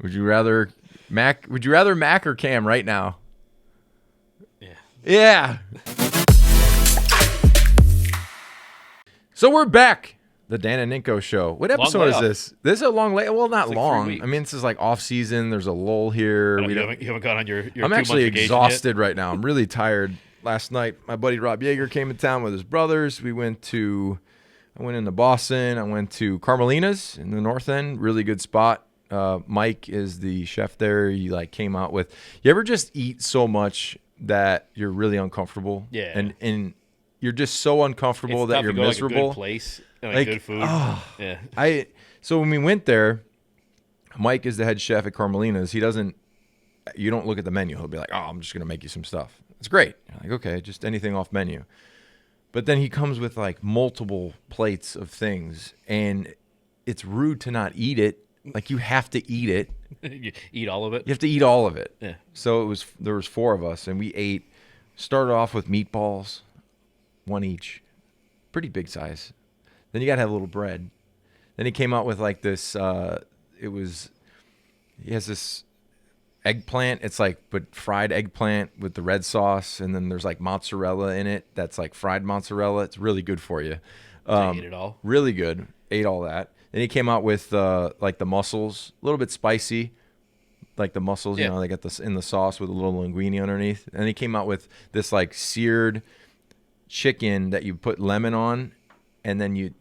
Would you rather Mac or Cam right now? Yeah. Yeah. So we're back. The Dan and Ninko Show. What episode is this? This is a long lay. Well, not like long. I mean, this is like off season. There's a lull here. You haven't gone on your I'm 2 actually month vacation exhausted yet? right now. I'm really tired. Last night, my buddy Rob Yeager came in town with his brothers. I went into Boston. I went to Carmelina's in the North End. Really good spot. Mike is the chef there. He came out with. You ever just eat so much that you're really uncomfortable? Yeah. And you're just so uncomfortable that you're miserable. Like a good place, and good food. Yeah. So when we went there, Mike is the head chef at Carmelina's. You don't look at the menu. He'll be like, "Oh, I'm just gonna make you some stuff." It's great. You're like, okay, just anything off menu. But then he comes with multiple plates of things, and it's rude to not eat it. You have to eat it. You eat all of it? You have to eat all of it. Yeah. So there was 4 of us, and we ate. Started off with meatballs, 1 each, pretty big size. Then you gotta have a little bread. Then he came out with this. He has this eggplant. It's but fried eggplant with the red sauce, and then there's mozzarella in it. That's fried mozzarella. It's really good for you. So you ate it all? Really good. Ate all that. Then he came out with the mussels, a little bit spicy, the mussels. Yeah. You know, they got this in the sauce with a little linguine underneath. And he came out with this seared chicken that you put lemon on, and then you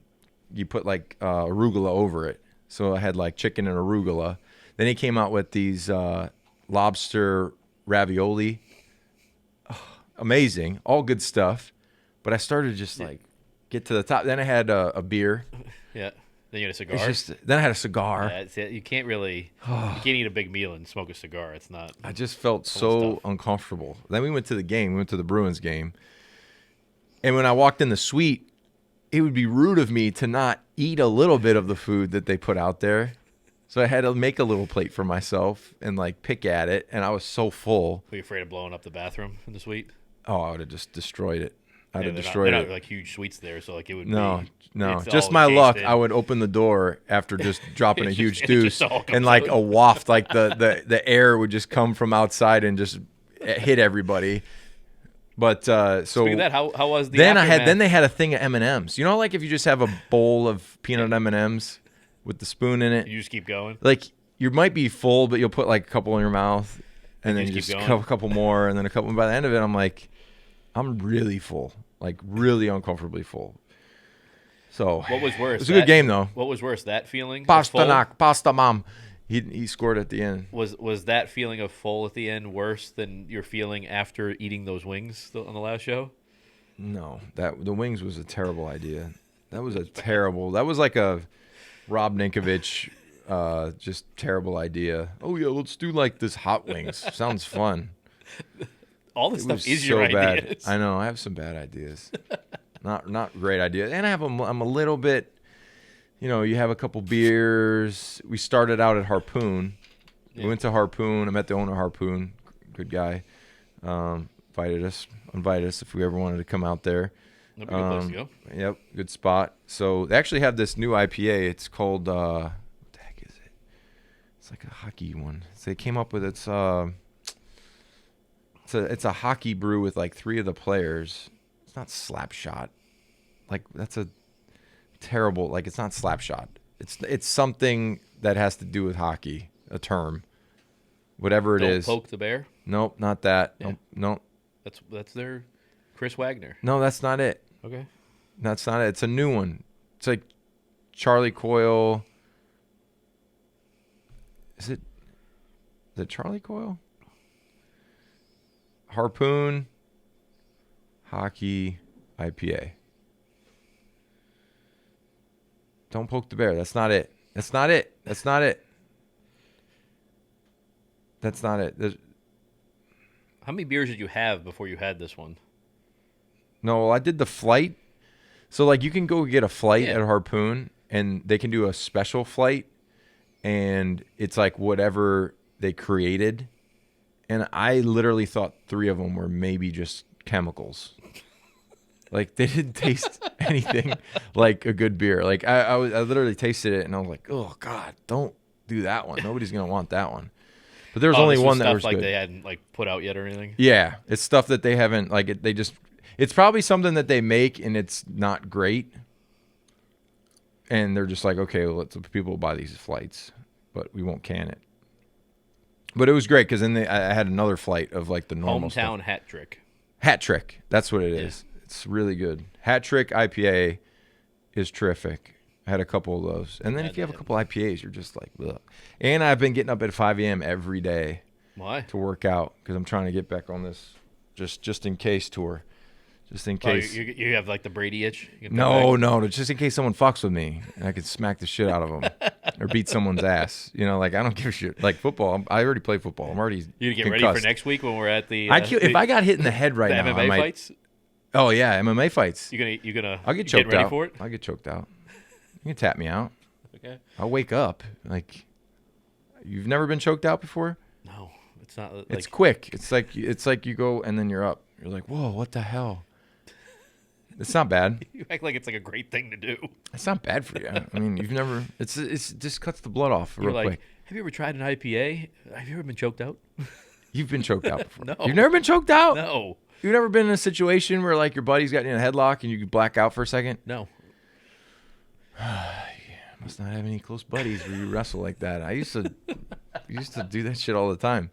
put arugula over it. So I had chicken and arugula. Then he came out with these lobster ravioli. Oh, amazing, all good stuff. But I started just get to the top. Then I had a beer. Yeah. Then you had a cigar. Then I had a cigar. That's it. You can't really. You can't eat a big meal and smoke a cigar. It's not. I just felt so uncomfortable. Then we went to the game. We went to the Bruins game. And when I walked in the suite, it would be rude of me to not eat a little bit of the food that they put out there. So I had to make a little plate for myself and pick at it. And I was so full. Were you afraid of blowing up the bathroom in the suite? Oh, I would have just destroyed it. I'd have they're destroyed not, it. They're not huge suites there, so it would No. It's Just all my luck. encased in. I would open the door after just dropping a huge It deuce, just all and comes out. a waft, the air would just come from outside and just hit everybody. But so Speaking of that, how was the then aftermath? they had a thing of M&Ms. You know, if you just have a bowl of peanut M&Ms with the spoon in it. You just keep going. You might be full, but you'll put a couple in your mouth, and then you you just just keep a going? couple more, and then a couple. And by the end of it, I'm really full, really uncomfortably full. So What was worse? It was a good game though. What was worse, that feeling? of full? Pasta mom. He scored at the end. Was that feeling of full at the end worse than your feeling after eating those wings on the last show? No, the wings was a terrible idea. That was like a Rob Ninkovich, just terrible idea. Oh yeah, let's do this hot wings. Sounds fun. All this It stuff was is so your bad. ideas. I know. I have some bad ideas. not great ideas. And I'm a little bit. You have a couple beers. We started out at Harpoon. Yeah. We went to Harpoon. I met the owner of Harpoon. Good guy. Invited us if we ever wanted to come out there. That'd be a good place to go. Yep, good spot. So they actually have this new IPA. It's called what the heck is it? It's a hockey one. So they came up with it's a hockey brew with 3 of the players. It's not Slapshot. That's a terrible. It's not Slapshot. It's something that has to do with hockey. A term, whatever it is. Don't poke the bear. Nope, not that. Yeah. Nope. That's their Chris Wagner. No, that's not it. Okay. That's not it. It's a new one. It's Charlie Coyle. Is it Charlie Coyle? Harpoon Hockey IPA. Don't poke the bear. That's not it. That's not it. That's not it. That's not it. How many beers did you have before you had this one? No, I did the flight. So you can go get a flight Yeah. at Harpoon, and they can do a special flight, and it's whatever they created. And I literally thought 3 of them were maybe just chemicals. They didn't taste anything like a good beer. I literally tasted it, and I was like, oh God, don't do that one. Nobody's gonna want that one. But there's Oh, only this one that stuff was like good. they hadn't like put out yet or anything. Yeah, it's stuff that they haven't like. They just. It's probably something that they make and it's not great, and they're just like, okay, well, people will buy these flights, but we won't can it. But it was great because then I had another flight of like the normal Hometown stuff. hat trick. Hat Trick. That's what it is. It's really good. Hat Trick IPA is terrific. I had a couple of those. And then if you have a couple IPAs, you're just like, ugh. And I've been getting up at 5 a.m. every day. Why? To work out because I'm trying to get back on this just in case tour. Just in case. You have like the Brady itch? No. Just in case someone fucks with me and I could smack the shit out of them or beat someone's ass. You know, like I don't give a shit. Like football, I already play football. I'm already You get concussed. ready for next week when we're at the. If I got hit in the head right the now, MMA I might. Fights? Oh yeah, MMA fights. You gonna? I'll get choked ready out. for it? I'll get choked out. You can tap me out. Okay. I'll wake up. Like, you've never been choked out before? No, it's not. Like, It's quick. It's like you go and then you're up. You're like, whoa, what the hell? It's not bad. you act like it's like a great thing to do. It's not bad for you. I mean, you've never. It just cuts the blood off You're real like, quick. have you ever tried an IPA? Have you ever been choked out? You've been choked out before. No. You've never been choked out. No. You've never been in a situation where like your buddy's got you in a headlock and you black out for a second. No. Must not have any close buddies where you wrestle like that. I used to do that shit all the time.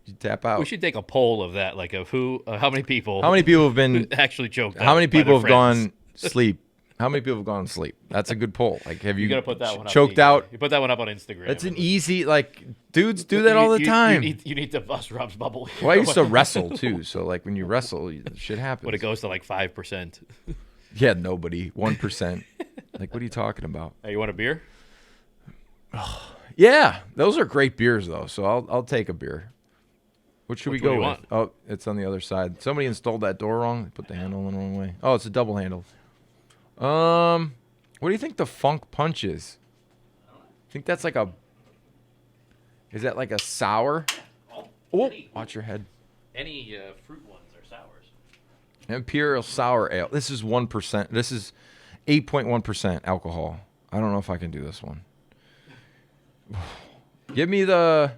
You tap out. We should take a poll of that, like of how many people have been actually choked out. How many by their people have friends. gone sleep? How many people have gone to sleep? That's a good poll. Like, have you You gotta put that one up. choked out? You put that one up on Instagram. That's an easy, like, dudes do that all the time. You need to bust Rob's bubble. Well, I used to wrestle too. So, like, when you wrestle, shit happens. When it goes to like 5%. Yeah, nobody. 1%. Like, what are you talking about? Hey, you want a beer? Yeah, those are great beers, though. So I'll take a beer. What should we Which one go do with? you want? Oh, it's on the other side. Somebody installed that door wrong. They put the handle in the wrong way. Oh, it's a double handle. What do you think the Funk Punch is? I think that's like a. Is that like a sour? Oh, watch your head. Any fruit ones are sours. Imperial Sour Ale. This is 1%. This is 8.1% alcohol. I don't know if I can do this one. Give me the.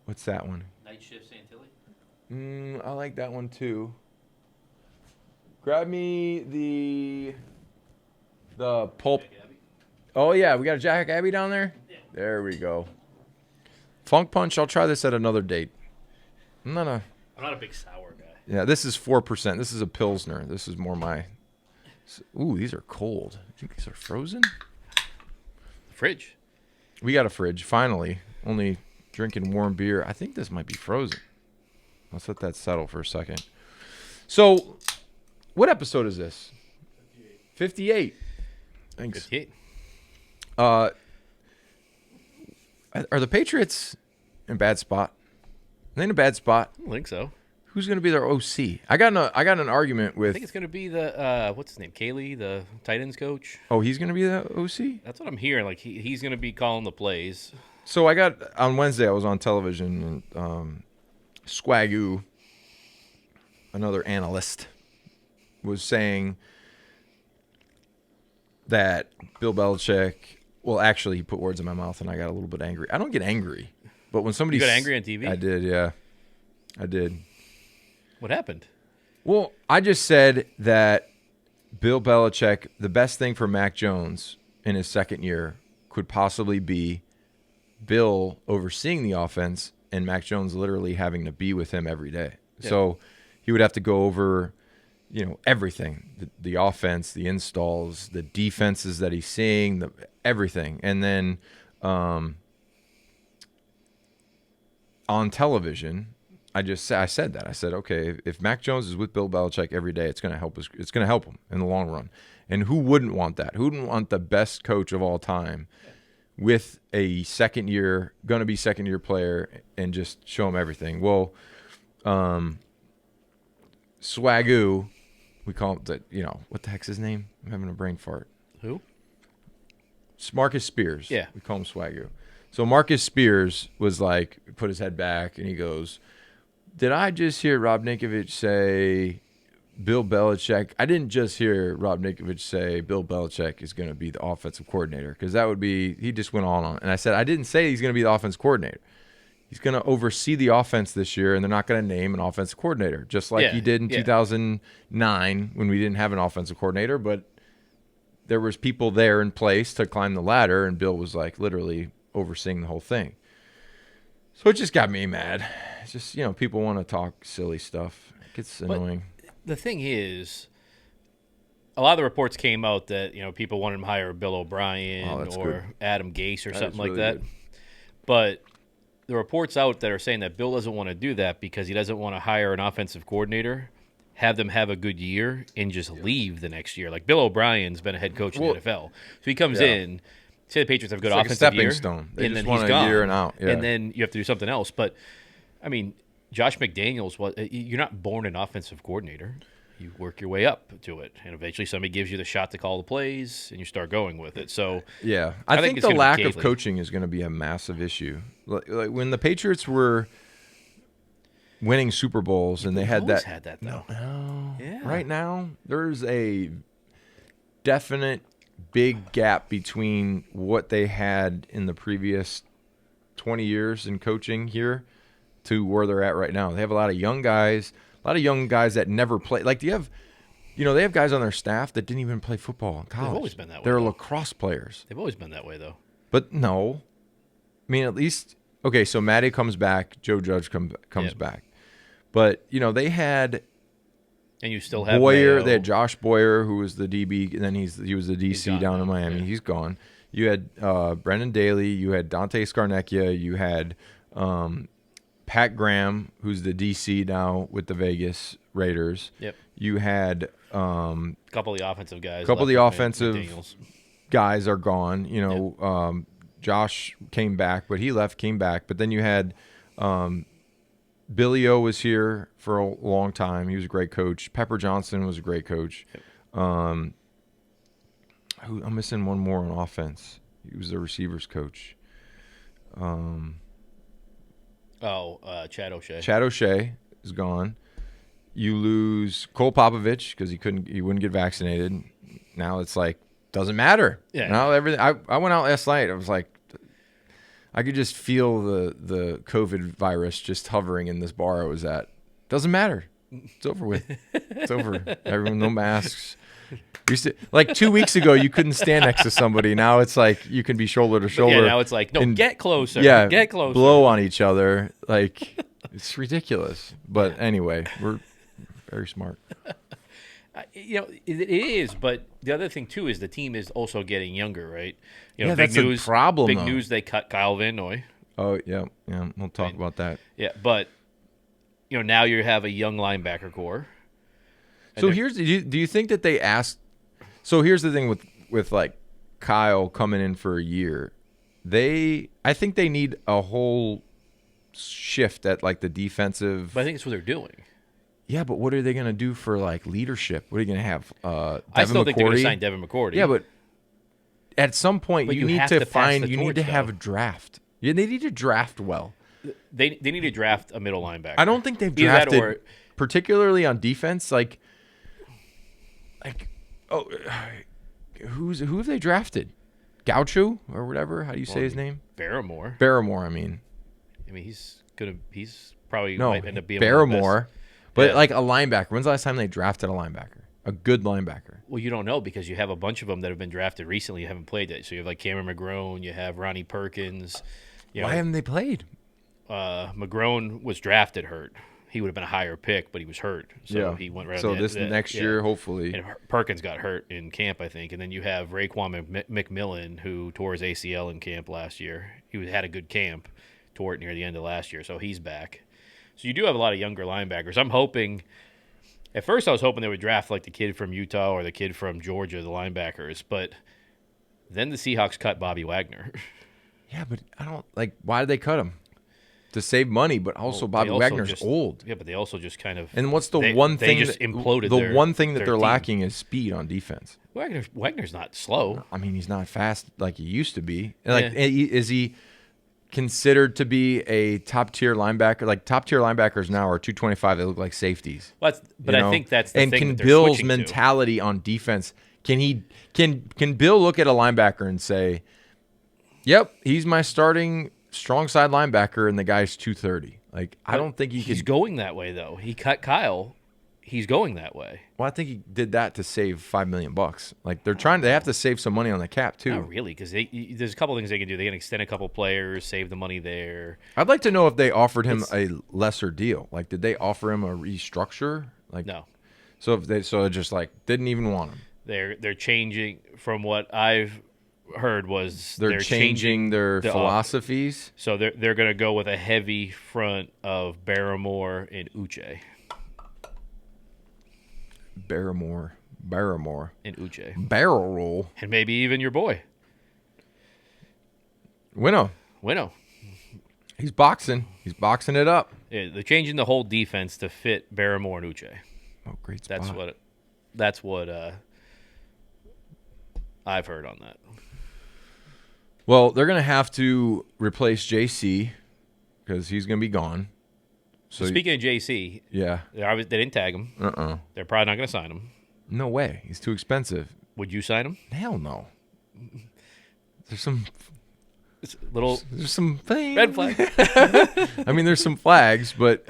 What's that one? Night Shift Santilli? I like that one too. Grab me the pulp. Oh yeah, we got a Jack Abbey down there? Yeah. There we go. Funk Punch, I'll try this at another date. I'm not a big sour guy. Yeah, this is 4%. This is a Pilsner. This is more my. Ooh, these are cold. You think these are frozen? Fridge. We got a fridge, finally. Only drinking warm beer. I think this might be frozen. Let's let that settle for a second. So, what episode is this? 58. Thanks. 58. Are the Patriots in a bad spot? Are they in a bad spot? I don't think so. Who's going to be their OC? I got an argument with. I think it's going to be the what's his name, Kaylee, the tight ends coach. Oh, he's going to be the OC? That's what I'm hearing. Like he's going to be calling the plays. So I got on Wednesday. I was on television and Swagoo, another analyst, was saying that Bill Belichick. Well, actually, he put words in my mouth, and I got a little bit angry. I don't get angry, but when somebody You got angry on TV? I did. Yeah, I did. What happened? Well, I just said that Bill Belichick, the best thing for Mac Jones in his second year could possibly be Bill overseeing the offense and Mac Jones literally having to be with him every day. Yeah. So he would have to go over, everything, the offense, the installs, the defenses that he's seeing, everything. And then on television, I said that. I said, okay, if Mac Jones is with Bill Belichick every day, it's going to help us. It's going to help him in the long run. And who wouldn't want that? Who wouldn't want the best coach of all time with a second year player and just show him everything? Well, Swagoo, we call him what the heck's his name? I'm having a brain fart. Who? Marcus Spears. Yeah. We call him Swagoo. So Marcus Spears was like, put his head back and he goes, did I just hear Rob Ninkovich say Bill Belichick. I didn't just hear Rob Ninkovich say Bill Belichick is going to be the offensive coordinator, because that would be, he just went on. And I said, I didn't say he's going to be the offense coordinator. He's going to oversee the offense this year, and they're not going to name an offensive coordinator, just like he did in 2009 when we didn't have an offensive coordinator, but there was people there in place to climb the ladder, and Bill was like literally overseeing the whole thing. So it just got me mad. It's just, people want to talk silly stuff. It gets annoying. The thing is, a lot of the reports came out that, people wanted him to hire Bill O'Brien or Adam Gase or something like that. But the reports out that are saying that Bill doesn't want to do that because he doesn't want to hire an offensive coordinator, have them have a good year, and just leave the next year. Like Bill O'Brien's been a head coach in the NFL. So he comes in, say the Patriots have a good offensive year. It's like a stepping stone. They and just then want he's a gone. year and out. Yeah. And then you have to do something else. But, I mean, Josh McDaniels, you're not born an offensive coordinator. You work your way up to it, and eventually somebody gives you the shot to call the plays, and you start going with it. So yeah, I think the lack of coaching is going to be a massive issue. Like when the Patriots were winning Super Bowls, and they had that. Had that though. No, yeah. Right now there's a definite big gap between what they had in the previous 20 years in coaching here to where they're at right now. They have a lot of young guys. A lot of young guys that never play. Like, they have guys on their staff that didn't even play football in college. They've always been that way. They're lacrosse players. They've always been that way, though. But no. I mean, at least, okay, so Matty comes back. Joe Judge comes back. But, they had and you still have Boyer. Mayo. They had Josh Boyer, who was the DB, and then he was the DC down in Miami. Yeah. He's gone. You had Brendan Daly. You had Dante Scarnecchia. You had Pat Graham, who's the DC now with the Vegas Raiders. Yep. You had a couple of the offensive guys. A couple of the offensive guys are gone. Josh came back, but he left, came back. But then you had Billy O was here for a long time. He was a great coach. Pepper Johnson was a great coach. Yep. I'm missing one more on offense. He was the receivers coach. Chad O'Shea. Chad O'Shea is gone. You lose Cole Popovich because he wouldn't get vaccinated. Now it's like, doesn't matter. Yeah. Now everything. I went out last night. I was like, I could just feel the COVID virus just hovering in this bar I was at. Doesn't matter. It's over with. It's over. Everyone, no masks. Like 2 weeks ago, you couldn't stand next to somebody. Now it's like you can be shoulder to shoulder. Yeah, now it's like, no, get closer. Yeah, get closer. Blow on each other. Like, it's ridiculous. But anyway, we're very smart. It is. But the other thing too is the team is also getting younger, right? Yeah, big that's news. a problem. Big though. news. They cut Kyle Van Noy. Oh yeah. We'll talk about that. Yeah, but now you have a young linebacker core. So do you think that they asked? So here's the thing with like Kyle coming in for a year, I think they need a whole shift at like the defensive. But I think it's what they're doing. Yeah, but what are they going to do for like leadership? What are you going to have? I still think they're going to sign Devin McCourty. Yeah, but at some point you need to find. You need to have a draft. Yeah, they need to draft well. They need to draft a middle linebacker. I don't think they've drafted, particularly on defense. Who have they drafted? Gaucho or whatever? How do you say his name? Barrymore. I mean, he's probably no, might end up being Barrymore. But like a linebacker. When's the last time they drafted a linebacker? A good linebacker. Well, you don't know because you have a bunch of them that have been drafted recently. You haven't played it. So you have like Cameron McGrone. You have Ronnie Perkins. Why haven't they played? McGrone was drafted hurt. He would have been a higher pick, but he was hurt. So he went right. So next year, hopefully. And Perkins got hurt in camp, I think. And then you have Raekwon McMillan, who tore his ACL in camp last year. He had a good camp, tore it near the end of last year, so he's back. So you do have a lot of younger linebackers. I'm hoping – at first I was hoping they would draft like the kid from Utah or the kid from Georgia, the linebackers. But then the Seahawks cut Bobby Wagner. Yeah, but I don't – like, why did they cut him? To save money, but also Bobby Wagner's old. Yeah, but they also just kind of – and what's the one thing they just imploded the one thing that they're team. lacking is speed on defense. Wagner's not slow. I mean, he's not fast like he used to be. Like, is he considered to be a top-tier linebacker. Like, top-tier linebackers now are 225. They look like safeties. But I think that's the and thing can that they're Bill's switching mentality on defense, can Bill look at a linebacker and say, yep, he's my starting strong side linebacker, and the guy's 230? Like, I don't think he's going that way, though. He cut Kyle. He's going that way. Well, I think he did that to save $5 million. Like, they have to save some money on the cap too. Not really, because there's a couple things they can do. They can extend a couple players, save the money there. I'd like to know if they offered him a lesser deal. Like, did they offer him a restructure? Like, no. So if they just like didn't even want him. They're changing from what I've heard was they're changing their philosophies. So they're going to go with a heavy front of Barrymore and Uche. Barrymore and Uche. Barrel roll. And maybe even your boy. Winnow. He's boxing it up. Yeah, they're changing the whole defense to fit Barrymore and Uche. Oh, great spot. That's what I've heard on that. Well, they're going to have to replace JC because he's going to be gone. So speaking of JC, yeah, they didn't tag him. They're probably not going to sign him. No way. He's too expensive. Would you sign him? Hell no. There's some things. Red flag. I mean, there's some flags, but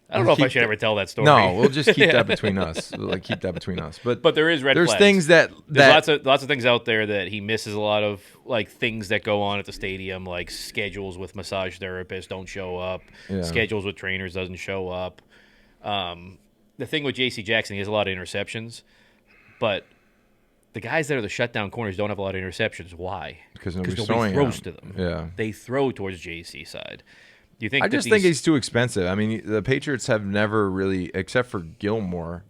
I don't know if I should ever tell that story. No, we'll just keep that between us. Keep that between us. But there is red flags. There's things that there's lots of things out there that he misses. A lot of like things that go on at the stadium, like schedules with massage therapists don't show up. Yeah. Schedules with trainers doesn't show up. The thing with J.C. Jackson, he has a lot of interceptions, but the guys that are the shutdown corners don't have a lot of interceptions. Why? Because nobody throws to them. Yeah, they throw towards J.C. side. Do you think? I just think he's too expensive. I mean, the Patriots have never really, except for Gilmore.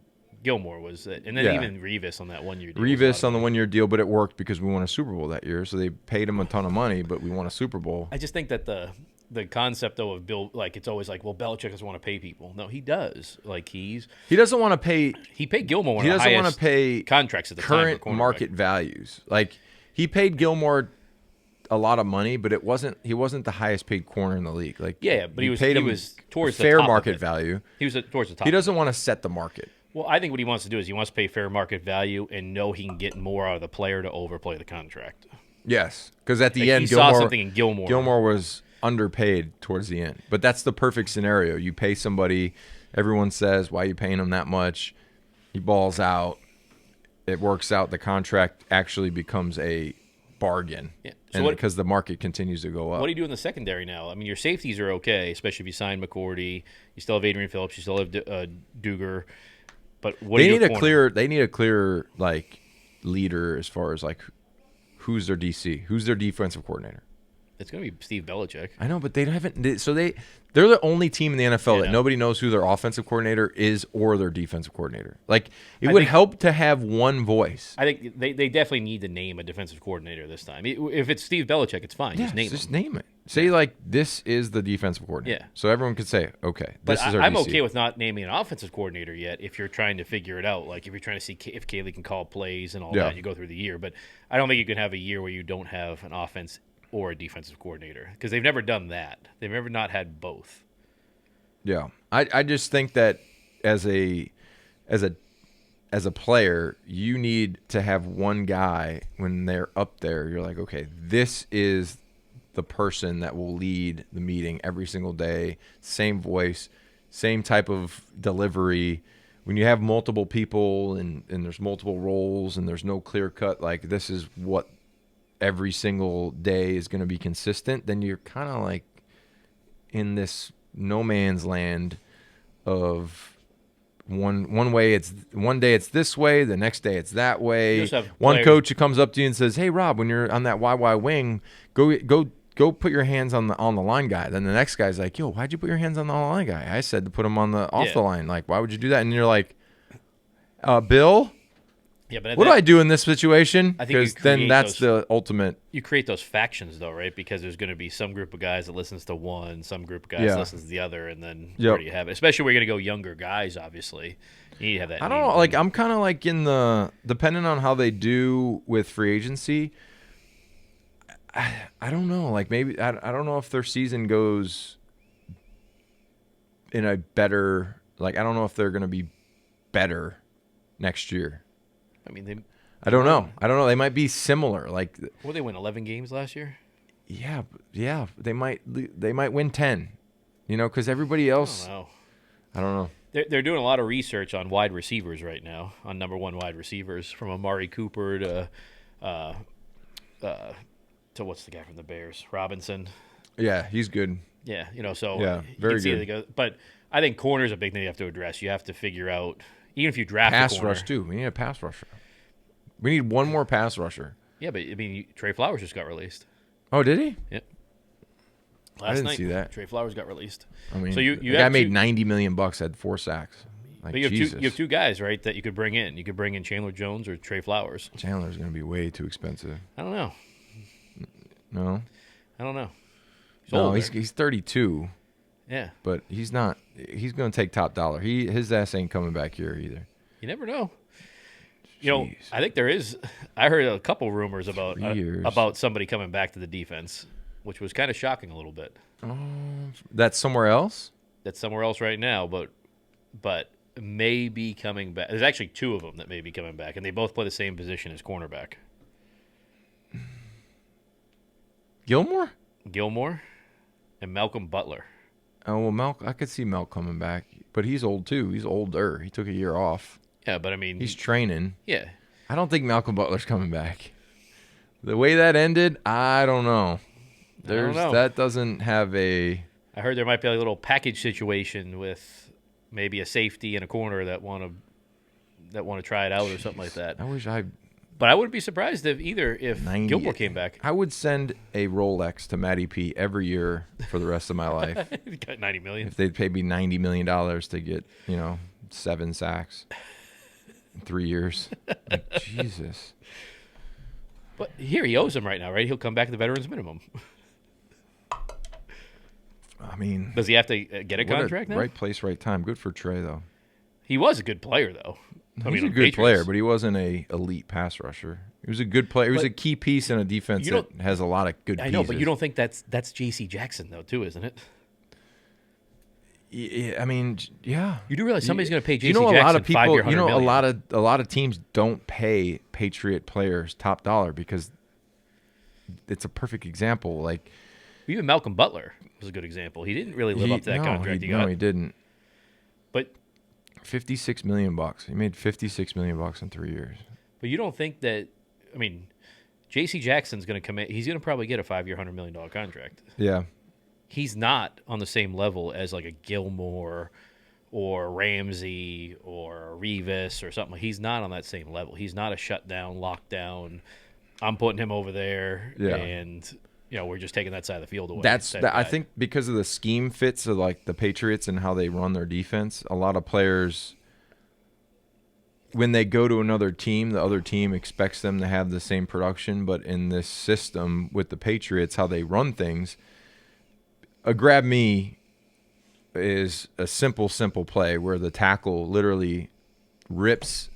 Gilmore was it, and then even Revis on that 1 year deal. Revis on the 1 year deal, but it worked because we won a Super Bowl that year, so they paid him a ton of money, but we won a Super Bowl. I just think that the concept though of Bill, like it's always like, well, Belichick doesn't want to pay people. No, he does. Like he doesn't want to pay. He paid Gilmore one he of the doesn't want highest to pay contracts at the current time market values. Like he paid Gilmore a lot of money, but he wasn't the highest paid corner in the league. Like but he was towards the fair top market value. He was towards the top. He doesn't want to set the market. Well, I think what he wants to do is he wants to pay fair market value and know he can get more out of the player to overplay the contract. Yes, because at the end, he saw something in Gilmore. Gilmore was underpaid towards the end, but that's the perfect scenario. You pay somebody, everyone says, "Why are you paying him that much?" He balls out. It works out. The contract actually becomes a bargain. Yeah. So because the market continues to go up. What do you do in the secondary now? I mean, your safeties are okay, especially if you sign McCourty. You still have Adrian Phillips. You still have Duger. But what they need a clear. They need a clear like leader as far as like who's their DC, who's their defensive coordinator. It's going to be Steve Belichick. I know, but they haven't. They're the only team in the NFL that nobody knows who their offensive coordinator is or their defensive coordinator. Like it would help to have one voice. I think they definitely need to name a defensive coordinator this time. If it's Steve Belichick, it's fine. Yeah, just name it. Say like this is the defensive coordinator. Yeah. So everyone could say, okay, this is our I'm DC. Okay with not naming an offensive coordinator yet if you're trying to figure it out. Like if you're trying to see if Kaylee can call plays and all that, you go through the year. But I don't think you can have a year where you don't have an offense or a defensive coordinator because they've never done that. They've never not had both. Yeah, I just think that as a player, you need to have one guy when they're up there. You're like, okay, this is the person that will lead the meeting every single day. Same voice, same type of delivery. When you have multiple people and there's multiple roles and there's no clear cut, like this is what every single day is going to be consistent, then you're kind of like in this no man's land of one way it's one day it's this way, the next day it's that way. One coach who comes up to you and says, "Hey Rob, when you're on that YY wing, go put your hands on the line guy." Then the next guy's like, "Yo, why'd you put your hands on the line guy?" I said to put him on the off the line. Like, why would you do that? And you're like, Bill, yeah, but what do I do in this situation? Because then that's the ultimate. You create those factions, though, right? Because there's going to be some group of guys that listens to one, some group of guys that listens to the other, and then where do you have it? Especially where you're going to go younger guys, obviously. You need to have that. I don't know. Like I'm kind of like depending on how they do with free agency. I don't know. Like maybe I don't know if their season goes in a better. Like I don't know if they're going to be better next year. I mean, I don't know. They might be similar. Like, well, they win 11 games last year. Yeah. They might win 10. Because everybody else. I don't know. They're doing a lot of research on wide receivers right now, on number one wide receivers, from Amari Cooper to what's the guy from the Bears, Robinson. Yeah, he's good. Yeah, so yeah, very good. But I think corner is a big thing you have to address. You have to figure out, even if you draft pass a corner, rush too. We need a pass rusher. We need one more pass rusher. Yeah, but I mean, Trey Flowers just got released. Oh, did he? Yep. I didn't see that. Trey Flowers got released. I mean, so the guy made $90 million, had 4 sacks. Like, but you have two guys, right, that you could bring in. You could bring in Chandler Jones or Trey Flowers. Chandler's going to be way too expensive. I don't know. No? I don't know. He's 32. Yeah. But he's not. He's going to take top dollar. His ass ain't coming back here either. You never know. I think there is. I heard a couple rumors about somebody coming back to the defense, which was kind of shocking a little bit. That's somewhere else? That's somewhere else right now, but may be coming back. There's actually 2 of them that may be coming back, and they both play the same position as cornerback. Gilmore and Malcolm Butler. Oh, well, I could see Mel coming back, but he's old too. He's older. He took a year off. Yeah, but I mean, he's training. Yeah. I don't think Malcolm Butler's coming back. The way that ended, I don't know. That doesn't have a. I heard there might be a little package situation with maybe a safety and a corner that want to try it out or something like that. But I wouldn't be surprised if Gilmore came back. I would send a Rolex to Matty P every year for the rest of my life. Got $90 million. If they'd pay me $90 million to get 7 sacks in 3 years, like, Jesus. But here he owes him right now, right? He'll come back at the veterans minimum. I mean, does he have to get a contract now? Right place, right time. Good for Trey, though. He was a good player, though. He's a good player, but he wasn't a elite pass rusher. He was a good player. He was a key piece in a defense that has a lot of good pieces. I know, but you don't think that's J.C. Jackson, though, too, isn't it? Yeah, I mean, yeah. You do realize somebody's going to pay J.C. Jackson 5 year, $100 million. A lot of teams don't pay Patriot players top dollar because it's a perfect example. Like even Malcolm Butler was a good example. He didn't really live up to that contract he got. No, he didn't. But $56 million. He made $56 million in 3 years. But you don't think that? I mean, J.C. Jackson's going to come in. He's going to probably get a 5 year, $100 million contract. Yeah. He's not on the same level as like a Gilmore or Ramsey or Revis or something. He's not on that same level. He's not a shutdown, lockdown. I'm putting him over there, and we're just taking that side of the field away. I think because of the scheme fits of like the Patriots and how they run their defense, a lot of players, when they go to another team, the other team expects them to have the same production. But in this system with the Patriots, how they run things. A grab me is a simple play where the tackle literally rips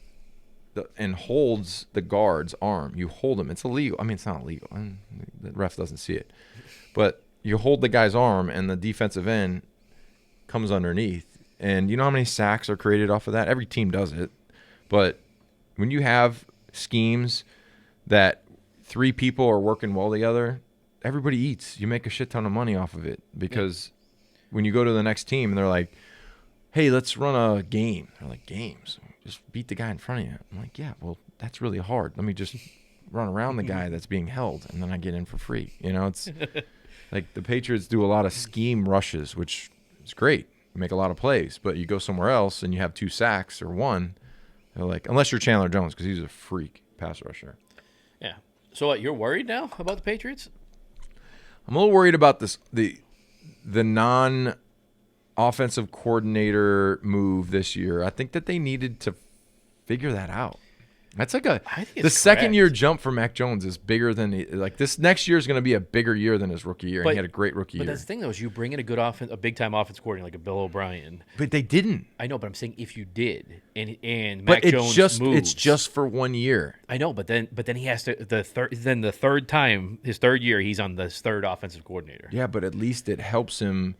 and holds the guard's arm. You hold him. It's illegal. I mean, it's not illegal. The ref doesn't see it. But you hold the guy's arm, and the defensive end comes underneath. And you know how many sacks are created off of that? Every team does it. But when you have schemes that 3 people are working well together, everybody eats. You make a shit ton of money off of it because when you go to the next team and they're like, hey, let's run a game. They're like, games? Just beat the guy in front of you. I'm like, yeah, well, that's really hard. Let me just run around the guy that's being held, and then I get in for free. It's like the Patriots do a lot of scheme rushes, which is great. You make a lot of plays, but you go somewhere else and you have 2 sacks or 1. They're like, unless you're Chandler Jones because he's a freak pass rusher. Yeah. So what, you're worried now about the Patriots? I'm a little worried about this the non-offensive coordinator move this year. I think that they needed to figure that out. That's like I think it's the second correct. year jump for Mac Jones is bigger than this next year is going to be a bigger year than his rookie year, and he had a great rookie year. But that's the thing, though, is you bring in a big time offense coordinator like a Bill O'Brien. But they didn't. I know, but I'm saying if you did, and But Mac Jones moves, it's just for 1 year. I know, but then he has to the third time, his third year, he's on this third offensive coordinator. Yeah, but at least it helps him.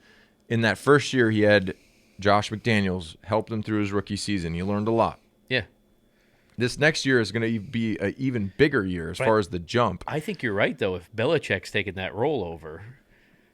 In that first year, he had Josh McDaniels helped him through his rookie season. He learned a lot. Yeah. This next year is going to be an even bigger year as far as the jump. I think you're right, though, if Belichick's taking that role over.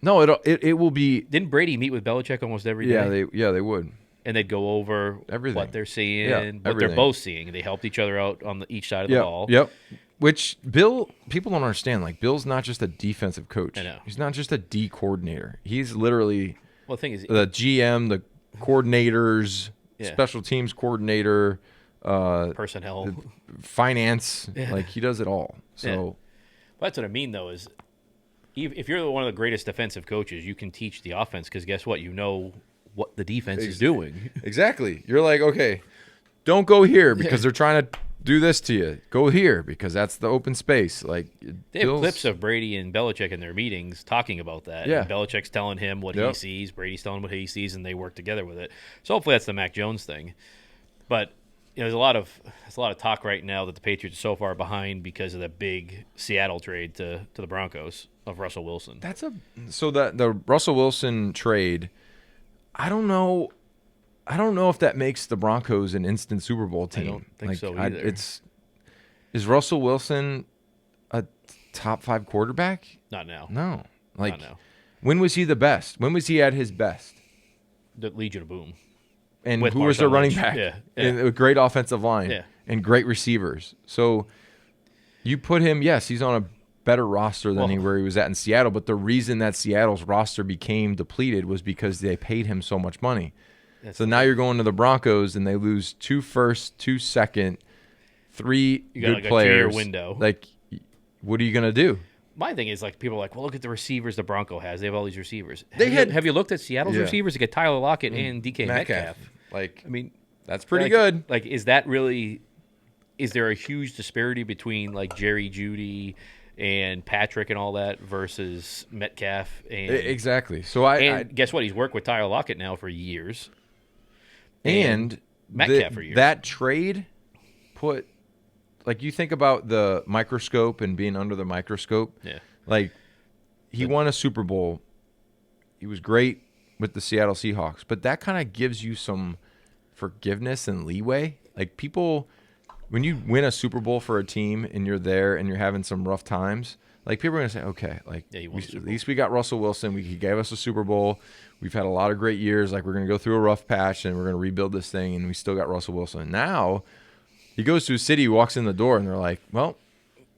No, it will be. Didn't Brady meet with Belichick almost every day? Yeah, they would. And they'd go over everything, what they're seeing, what everything. they're both seeing. They helped each other out on each side of the ball. Yep. Which people don't understand. Like, Bill's not just a defensive coach. I know. He's not just a D coordinator. He's literally the thing is, the GM, the coordinators, special teams coordinator, personnel, finance. Like, he does it all. So But that's what I mean, though, is if you're one of the greatest defensive coaches, you can teach the offense because guess what? You know what the defense is doing. Exactly. You're like, okay, don't go here because they're trying to do this to you. Go here because that's the open space. Like, they have clips of Brady and Belichick in their meetings talking about that. Yeah. And Belichick's telling him what he sees, Brady's telling him what he sees, and they work together with it. So hopefully that's the Mac Jones thing. But there's a lot of talk right now that the Patriots are so far behind because of the big Seattle trade to the Broncos of Russell Wilson. So the Russell Wilson trade, I don't know if that makes the Broncos an instant Super Bowl team. I don't think so either. Is Russell Wilson a top 5 quarterback? Not now. No. Like, Not now. When was he the best? When was he at his best? The Legion of Boom. And With who was their Marshawn running Lynch. back? Yeah. And a great offensive line and great receivers. So you put him, yes, he's on a better roster than where he was at in Seattle, but the reason that Seattle's roster became depleted was because they paid him so much money. So now you're going to the Broncos and they lose 2 first, 2 second, 3 good players. A 2-year window. Like, what are you going to do? My thing is, like, people are like, well, look at the receivers the Bronco has. They have all these receivers. Have you looked at Seattle's receivers to get Tyler Lockett and DK Metcalf? Like, I mean, that's pretty good. Like, is there a huge disparity between, like, Jerry Jeudy and Patrick and all that versus Metcalf? Exactly. So guess what? He's worked with Tyler Lockett now for years. And Metcalf for years. That trade put, like, you think about the microscope and being under the microscope. Yeah. Like, he won a Super Bowl. He was great with the Seattle Seahawks, but that kind of gives you some forgiveness and leeway. Like, people, when you win a Super Bowl for a team and you're there and you're having some rough times, like, people are going to say, okay, like, at least we got Russell Wilson. He gave us a Super Bowl. We've had a lot of great years. Like, we're going to go through a rough patch and we're going to rebuild this thing, and we still got Russell Wilson. Now, he goes to a city, walks in the door, and they're like, well,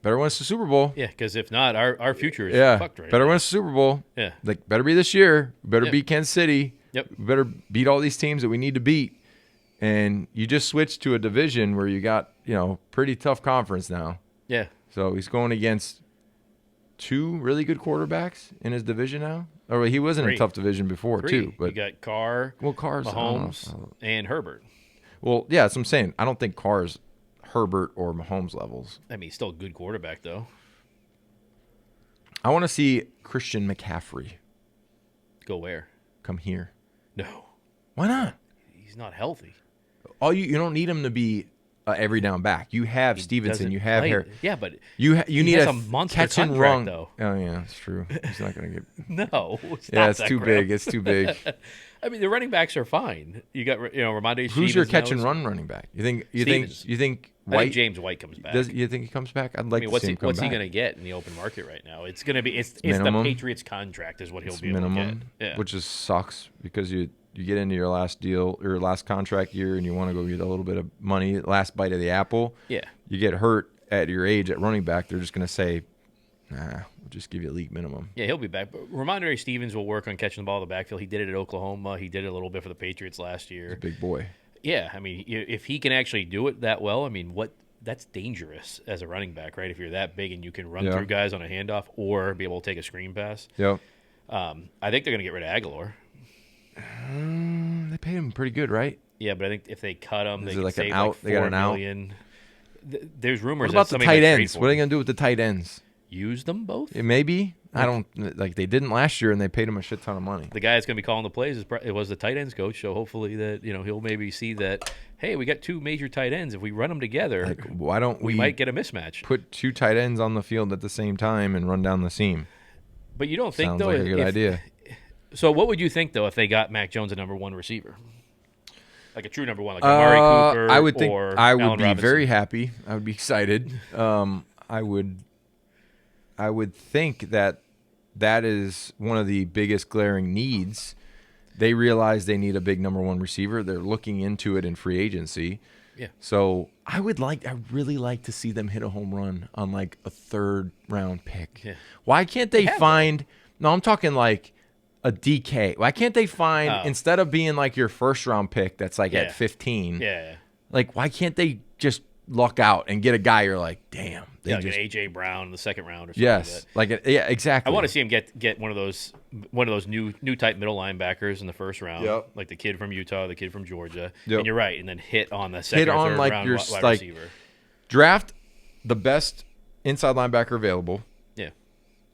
better win us the Super Bowl. Yeah, because if not, our future is fucked right better now. win us the Super Bowl. Yeah. Like, better be this year. We better beat Kansas City. Yep. We better beat all these teams that we need to beat. And you just switched to a division where you got, pretty tough conference now. Yeah. So he's going against 2 really good quarterbacks in his division now. Or he was in a tough division before, 3. too. But you got Carr, Mahomes, and Herbert. Well, yeah, that's what I'm saying. I don't think Carr's Herbert or Mahomes levels. I mean, he's still a good quarterback, though. I want to see Christian McCaffrey. Go where? Come here. No. Why not? He's not healthy. You don't need him to be every down back. You have Stevenson. You have Harris. Yeah, but you need a monster catch and contract, run. though. Oh yeah, it's true. He's not going to get. No. It's too big. It's too big. I mean, the running backs are fine. You got Ramondre. Who's your catch and run running back? You think White? I think James White comes back. You think he comes back? I'd like to see him come what's back. he going to get in the open market right now? It's going to be it's the Patriots contract is what he'll be minimum, able to get. Yeah. Which just sucks because you get into your last deal or last contract year and you want to go get a little bit of money, last bite of the apple. Yeah. You get hurt at your age at running back, they're just going to say, nah, we'll just give you a league minimum. Yeah, he'll be back. But Ramondre Stevens will work on catching the ball in the backfield. He did it at Oklahoma. He did it a little bit for the Patriots last year. He's a big boy. Yeah, I mean, if he can actually do it that well, I mean, that's dangerous as a running back, right? If you're that big and you can run through guys on a handoff or be able to take a screen pass. Yep. I think they're going to get rid of Aguilar. They paid him pretty good, right? Yeah, but I think if they cut him, they like save an out? like $4 They got an out? million. there's rumors. What about that the tight ends? What are they going to do with the tight ends? Use them both? Maybe. I don't like. They didn't last year, and they paid him a shit ton of money. The guy that's going to be calling the plays it was the tight ends coach. So hopefully that he'll maybe see that. Hey, we got two major tight ends. If we run them together, like, why don't we might get a mismatch? Put two tight ends on the field at the same time and run down the seam. But you don't think Sounds though? like a good idea. So what would you think though if they got Mac Jones a number one receiver, like a true number one, like Amari Cooper? I would think I would Allen be Robinson? very happy. I would be excited. I would think that is one of the biggest glaring needs. They realize they need a big number one receiver. They're looking into it in free agency. Yeah. So I really like to see them hit a home run on like a 3rd round pick. Yeah. Why can't they find? No, I'm talking like a DK. Why can't they find instead of being like your 1st round pick that's like at 15? Yeah. Like why can't they just luck out and get a guy you're like, damn. They like just, an AJ Brown in the 2nd round or something. Yes, yeah, exactly. I want to see him get one of those new type middle linebackers in the 1st round. Yep. Like the kid from Utah, the kid from Georgia. Yep. And you're right, and then hit on the 2nd or 3rd like round your wide like receiver. Draft the best inside linebacker available. Yeah.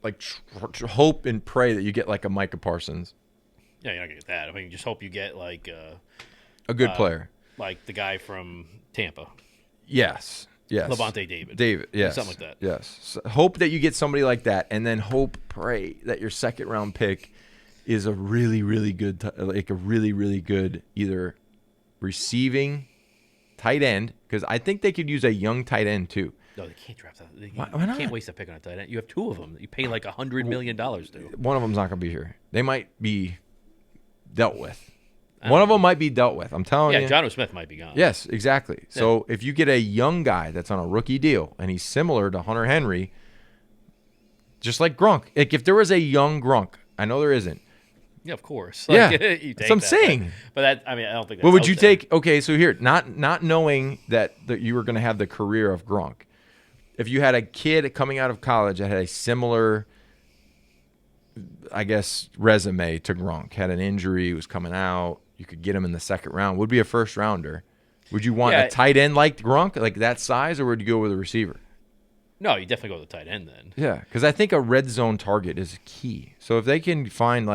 Like hope and pray that you get like a Micah Parsons. Yeah, you're not gonna get that. I mean, just hope you get like a good player, like the guy from Tampa. Yes. Levante David. Yes. Something like that. Yes. So hope that you get somebody like that, and then pray that your 2nd round pick is a really, really good, really, really good either receiving tight end, because I think they could use a young tight end too. No, they can't draft that. Why not? You can't waste a pick on a tight end. You have 2 of them. You pay like $100 million to. One of them's not going to be here. They might be dealt with. One of them might be dealt with. I'm telling you. Yeah, Jonnu Smith might be gone. Yes, exactly. Yeah. So if you get a young guy that's on a rookie deal and he's similar to Hunter Henry, just like Gronk. Like if there was a young Gronk, I know there isn't. Yeah, of course. Yeah, you take that's what I'm saying. But that, I mean, I don't think. What would you take? Okay, so here, not knowing that you were going to have the career of Gronk, if you had a kid coming out of college that had a similar, I guess, resume to Gronk, had an injury, was coming out, you could get him in the 2nd round, would be a 1st rounder. Would you want a tight end like Gronk, like that size, or would you go with a receiver? No, you definitely go with the tight end then. Yeah, because I think a red zone target is key. So if they can find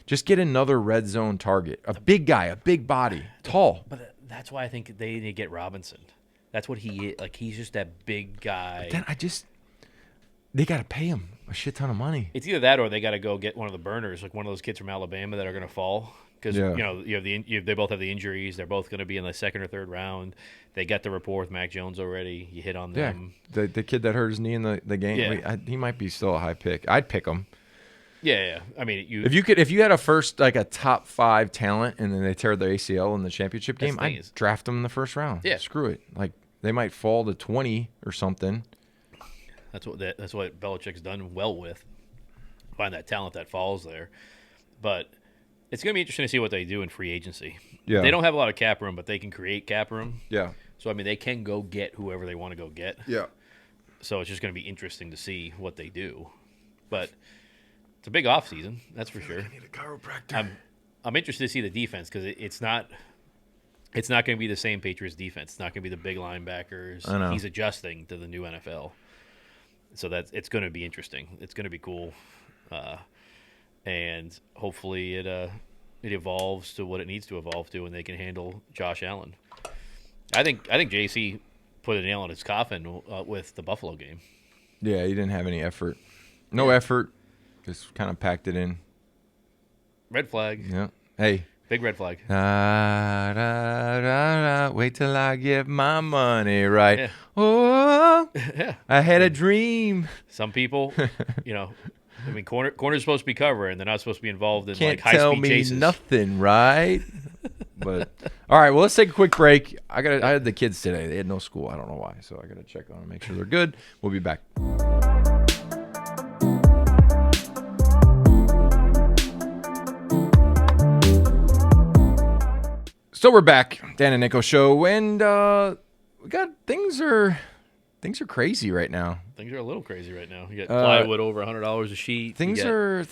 just get another red zone target, a big guy, a big body, tall. But that's why I think they need to get Robinson. That's what he is. Like he's just that big guy. But then they got to pay him a shit ton of money. It's either that or they got to go get one of the burners, like one of those kids from Alabama that are going to fall. Because they both have the injuries. They're both going to be in the 2nd or 3rd round. They got the rapport with Mac Jones already. You hit on them. Yeah, the kid that hurt his knee in the game. Yeah. He might be still a high pick. I'd pick him. Yeah. I mean, if you had a first like a top 5 talent and then they tear their ACL in the championship game, I'd draft them in the 1st round. Yeah, screw it. Like they might fall to 20 or something. That's what Belichick's done well with. Find that talent that falls there, but. It's going to be interesting to see what they do in free agency. Yeah. They don't have a lot of cap room, but they can create cap room. Yeah. So, I mean, they can go get whoever they want to go get. Yeah. So, it's just going to be interesting to see what they do. But it's a big offseason, that's for sure. I need a chiropractor. I'm interested to see the defense because it's not going to be the same Patriots defense. It's not going to be the big linebackers. I know. He's adjusting to the new NFL. So, it's going to be interesting. It's going to be cool. And hopefully it evolves to what it needs to evolve to, and they can handle Josh Allen. I think JC put a nail in his coffin with the Buffalo game. Yeah, he didn't have any effort. No effort. Just kind of packed it in. Red flag. Yeah. Hey. Big red flag. Da, da, da, da. Wait till I get my money right. Yeah. Oh, Yeah. I had a dream. Some people, I mean, corner's supposed to be covering. They're not supposed to be involved in Can't high-speed tell me chases. nothing, right? But all right, well, let's take a quick break. I had the kids today. They had no school. I don't know why, so I got to check on them, make sure they're good. We'll be back. So we're back, Dan and Ninko Show, and we got things are crazy right now. Things are a little crazy right now. You got plywood over $100 a sheet. Things are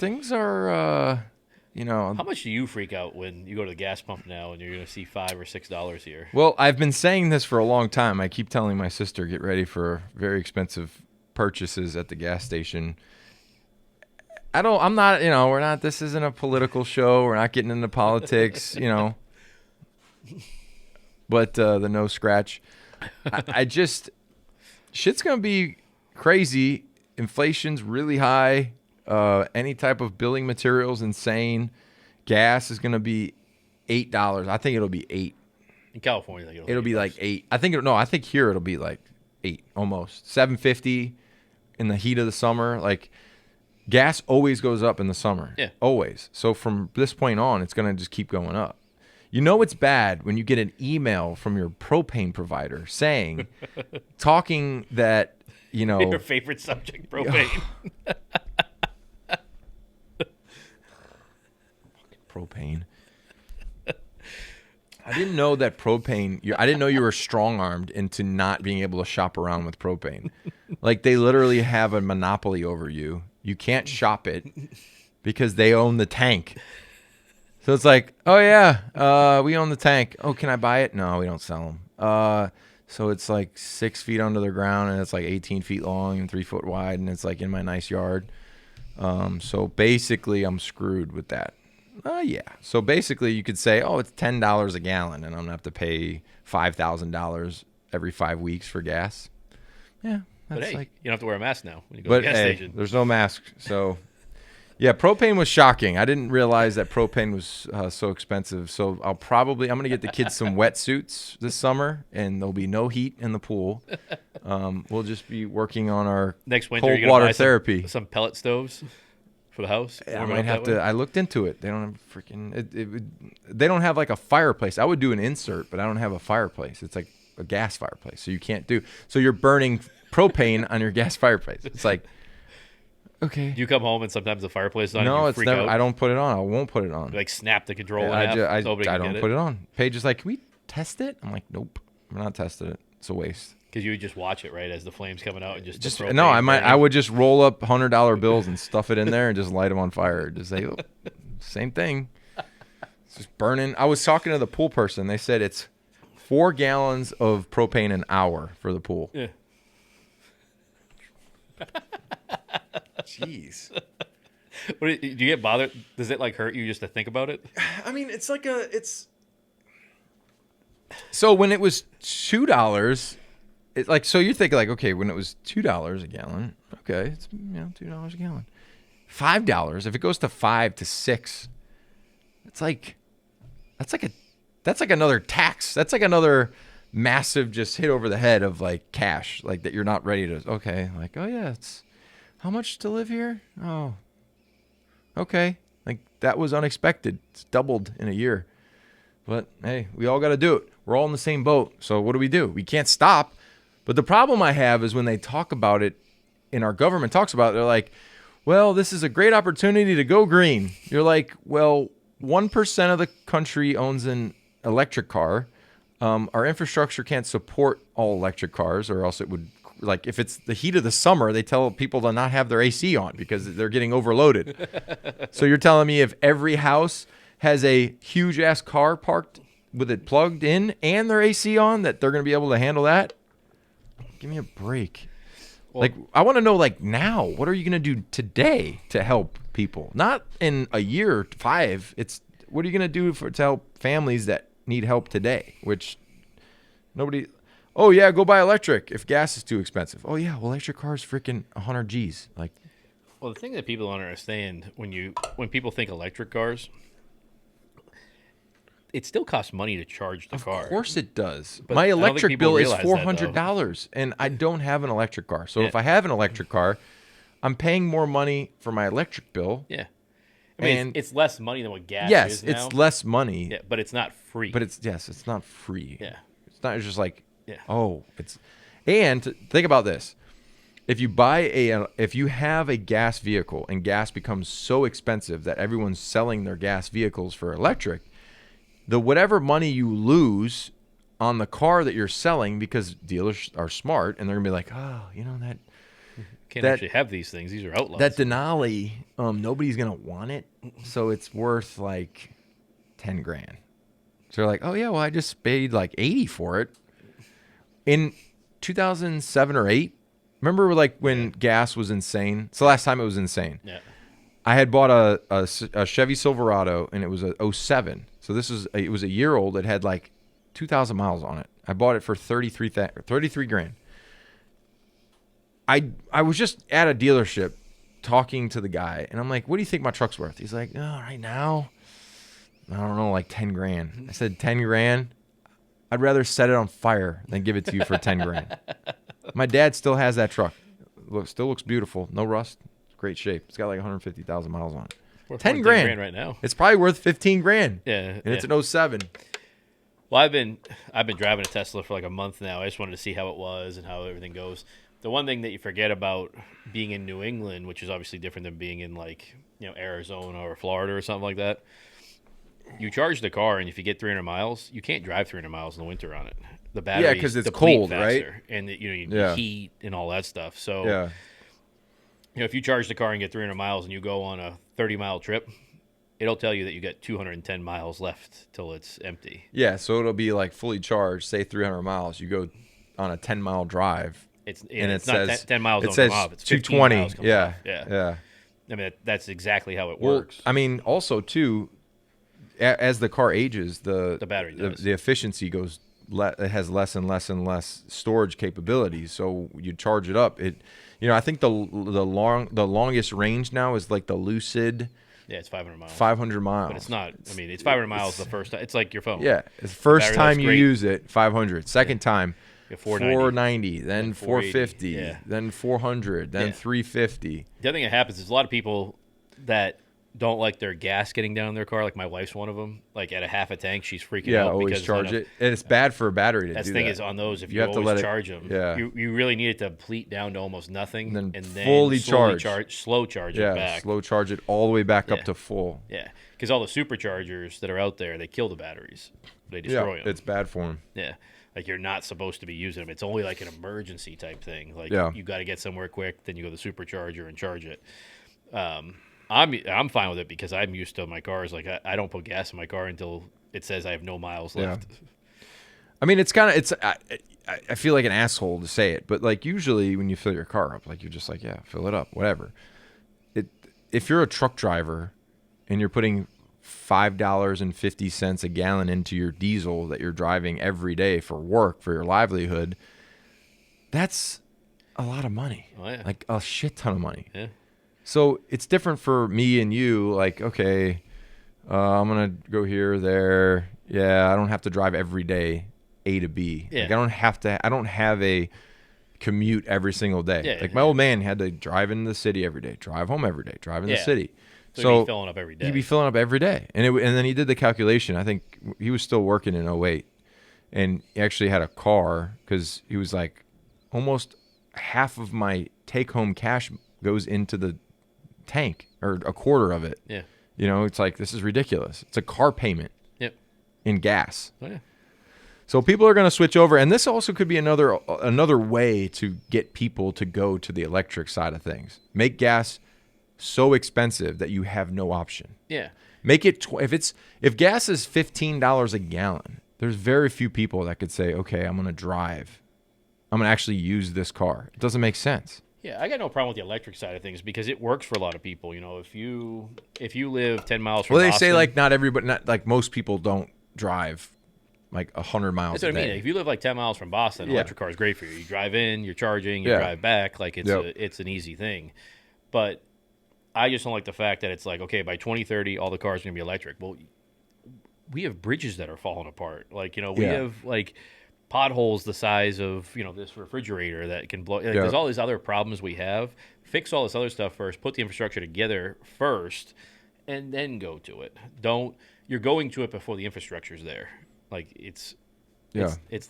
How much do you freak out when you go to the gas pump now and you're going to see $5 or $6 here? Well, I've been saying this for a long time. I keep telling my sister, get ready for very expensive purchases at the gas station. I'm not, we're not, this isn't a political show. We're not getting into politics, but the no scratch. I just, shit's going to be crazy. Inflation's really high. Any type of building materials insane. Gas is going to be $8. I think it'll be $8. In California, it'll be like $8. I think here it'll be like $8 almost. $7.50 in the heat of the summer. Like gas always goes up in the summer. Yeah. Always. So from this point on, it's going to just keep going up. It's bad when you get an email from your propane provider saying, talking that, your favorite subject, propane. Propane. I didn't know that propane. I didn't know you were strong-armed into not being able to shop around with propane. Like they literally have a monopoly over you. You can't shop it because they own the tank. So it's like, oh yeah, we own the tank. Oh, can I buy it? No, we don't sell them. So it's like 6 feet under the ground and it's like 18 feet long and 3 foot wide and it's like in my nice yard. So basically, I'm screwed with that. Yeah. So basically, you could say, oh, it's $10 a gallon, and I'm gonna have to pay $5,000 every 5 weeks for gas. Yeah, that's but hey, like, you don't have to wear a mask now when you go to the gas station. There's no mask, so yeah, propane was shocking. I didn't realize that propane was so expensive. So I'm gonna get the kids some wetsuits this summer, and there'll be no heat in the pool. We'll just be working on our next winter, cold water therapy. Some pellet stoves. For the house? I might have to. I looked into it. They don't have freaking. They don't have like a fireplace. I would do an insert, but I don't have a fireplace. It's like a gas fireplace, so you can't do. So you're burning propane on your gas fireplace. It's like, okay. Do you come home and sometimes the fireplace is on? No, and you it's freak never. out? I don't put it on. I won't put it on. You like snap the control. I don't put it on. Paige is like, can we test it? I'm like, nope. I'm not testing it. It's a waste. Because you would just watch it, right, as the flames coming out and just no. I would just roll up $100 bills and stuff it in there and just light them on fire. Just say, oh, same thing. It's just burning. I was talking to the pool person. They said it's 4 gallons of propane an hour for the pool. Yeah. Jeez. Do you get bothered? Does it like hurt you just to think about it? I mean, it's like So when it was $2. So you're thinking like, okay, when it was $2 a gallon, okay, it's $2 a gallon. $5 if it goes to 5 to 6, it's like that's like another tax. That's like another massive just hit over the head of like cash, like that you're not ready to. Okay, like oh yeah, it's how much to live here? Oh, okay, like that was unexpected. It's doubled in a year, but hey, we all got to do it. We're all in the same boat. So what do? We can't stop. But the problem I have is when they talk about it, and our government talks about it, they're like, well, this is a great opportunity to go green. You're like, well, 1% of the country owns an electric car. Our infrastructure can't support all electric cars, or else it would, like, if it's the heat of the summer, they tell people to not have their AC on because they're getting overloaded. So you're telling me if every house has a huge-ass car parked with it plugged in and their AC on, that they're going to be able to handle that? Give me a break. Well, like, I want to know, like, now, what are you going to do today to help people? Not in a year, 5. It's what are you going to do to help families that need help today? Which nobody. Oh yeah, go buy electric if gas is too expensive. Oh yeah, well, electric cars freaking 100 G's. Like, well, the thing that people don't understand when people think electric cars, it still costs money to charge the car. Of course it does. But my electric bill is $400, and I don't have an electric car. So if I have an electric car, I'm paying more money for my electric bill. Yeah. I mean, it's less money than what gas is Yes, now. it's less money. Yeah, but it's not free. But it's not free. Yeah. It's not just like, and think about this. If you have a gas vehicle and gas becomes so expensive that everyone's selling their gas vehicles for electric, whatever money you lose on the car that you're selling, because dealers are smart and they're gonna be like, oh, that Can't actually have these things. These are outlaws. That Denali, nobody's gonna want it, so it's worth like $10,000. So they're like, oh yeah, well I just paid like 80 for it. In 2007 or 8, remember like when gas was insane? It's the last time it was insane. Yeah. I had bought a Chevy Silverado, and it was a 07. So it was a year old. It had like 2,000 miles on it. I bought it for $33,000. I was just at a dealership talking to the guy, and I'm like, what do you think my truck's worth? He's like, oh, right now, I don't know, like $10,000. I said, $10,000? I'd rather set it on fire than give it to you for $10,000. My dad still has that truck. Still looks beautiful. No rust. Great shape. It's got like 150,000 miles on it. Worth $10,000 right now. It's probably worth $15,000. Yeah, and it's an 07. Well, I've been driving a Tesla for like a month now. I just wanted to see how it was and how everything goes. The one thing that you forget about being in New England, which is obviously different than being in like Arizona or Florida or something like that. You charge the car, and if you get 300 miles, you can't drive 300 miles in the winter on it. The battery, because it's cold, right? And you heat and all that stuff. So yeah. If you charge the car and get 300 miles and you go on a 30-mile trip, it'll tell you that you got 210 miles left till it's empty. Yeah, so it'll be like fully charged, say 300 miles. You go on a 10-mile drive. It says, not 10 miles it don't says come off. It's 220. miles comes Yeah. off. Yeah. I mean, that's exactly how it works. I mean, also, too, as the car ages, the battery does. The efficiency goes. It has less and less and less storage capabilities. So you charge it up. I think the longest range now is like the Lucid. Yeah, it's 500 miles. 500 miles. But it's not. I mean, it's 500 miles the first time. It's like your phone. Yeah. The first time you use it, 500. Second time, 490. Then 450. Then 400. Then 350. The other thing that happens is a lot of people that don't like their gas getting down in their car. Like my wife's one of them. Like at a half a tank, she's freaking out. Always charge it. And it's bad for a battery to do that. The thing is on those, if you have to let charge them, you really need it to deplete down to almost nothing. And then fully slow charge it back. Slow charge it all the way back up to full. Yeah, because all the superchargers that are out there, they kill the batteries. They destroy them. It's bad for them. Yeah. Like you're not supposed to be using them. It's only like an emergency type thing. Like you got to get somewhere quick, then you go to the supercharger and charge it. I'm fine with it because I'm used to my cars. Like I don't put gas in my car until it says I have no miles left. I mean, I feel like an asshole to say it, but like usually when you fill your car up, like you're just like, fill it up, whatever. If you're a truck driver and you're putting $5.50 a gallon into your diesel that you're driving every day for work, for your livelihood, that's a lot of money. Oh, yeah. Like a shit ton of money. Yeah. So it's different for me and you. Like, okay, I'm going to go here, there. Yeah, I don't have to drive every day A to B. Yeah. Like, I don't have a commute every single day. Yeah, like my old man had to drive in the city every day, drive home every day, drive in the city. So he'd be filling up every day. He'd be filling up every day. And then he did the calculation. I think he was still working in 08. And he actually had a car because he was like, almost half of my take-home cash goes into the tank, or a quarter of it. Yeah. It's like, this is ridiculous. It's a car payment. Yep. In gas. Oh, yeah. So people are going to switch over, and this also could be another way to get people to go to the electric side of things. Make gas so expensive that you have no option. Yeah. Make it if gas is $15 a gallon, there's very few people that could say, okay, I'm going to drive. I'm going to actually use this car. It doesn't make sense. Yeah, I got no problem with the electric side of things because it works for a lot of people. If you live 10 miles from Boston. Well, they say like not everybody, not like most people don't drive like 100 miles That's what a day. I mean. If you live like 10 miles from Boston, an electric car is great for you. You drive in, you're charging, you drive back. Like it's an easy thing. But I just don't like the fact that it's like, okay, by 2030, all the cars are going to be electric. Well, we have bridges that are falling apart. Like, we have like potholes the size of, this refrigerator that can blow. Like, there's all these other problems we have. Fix all this other stuff first. Put the infrastructure together first, and then go to it. You're going to it before the infrastructure's there. Like it's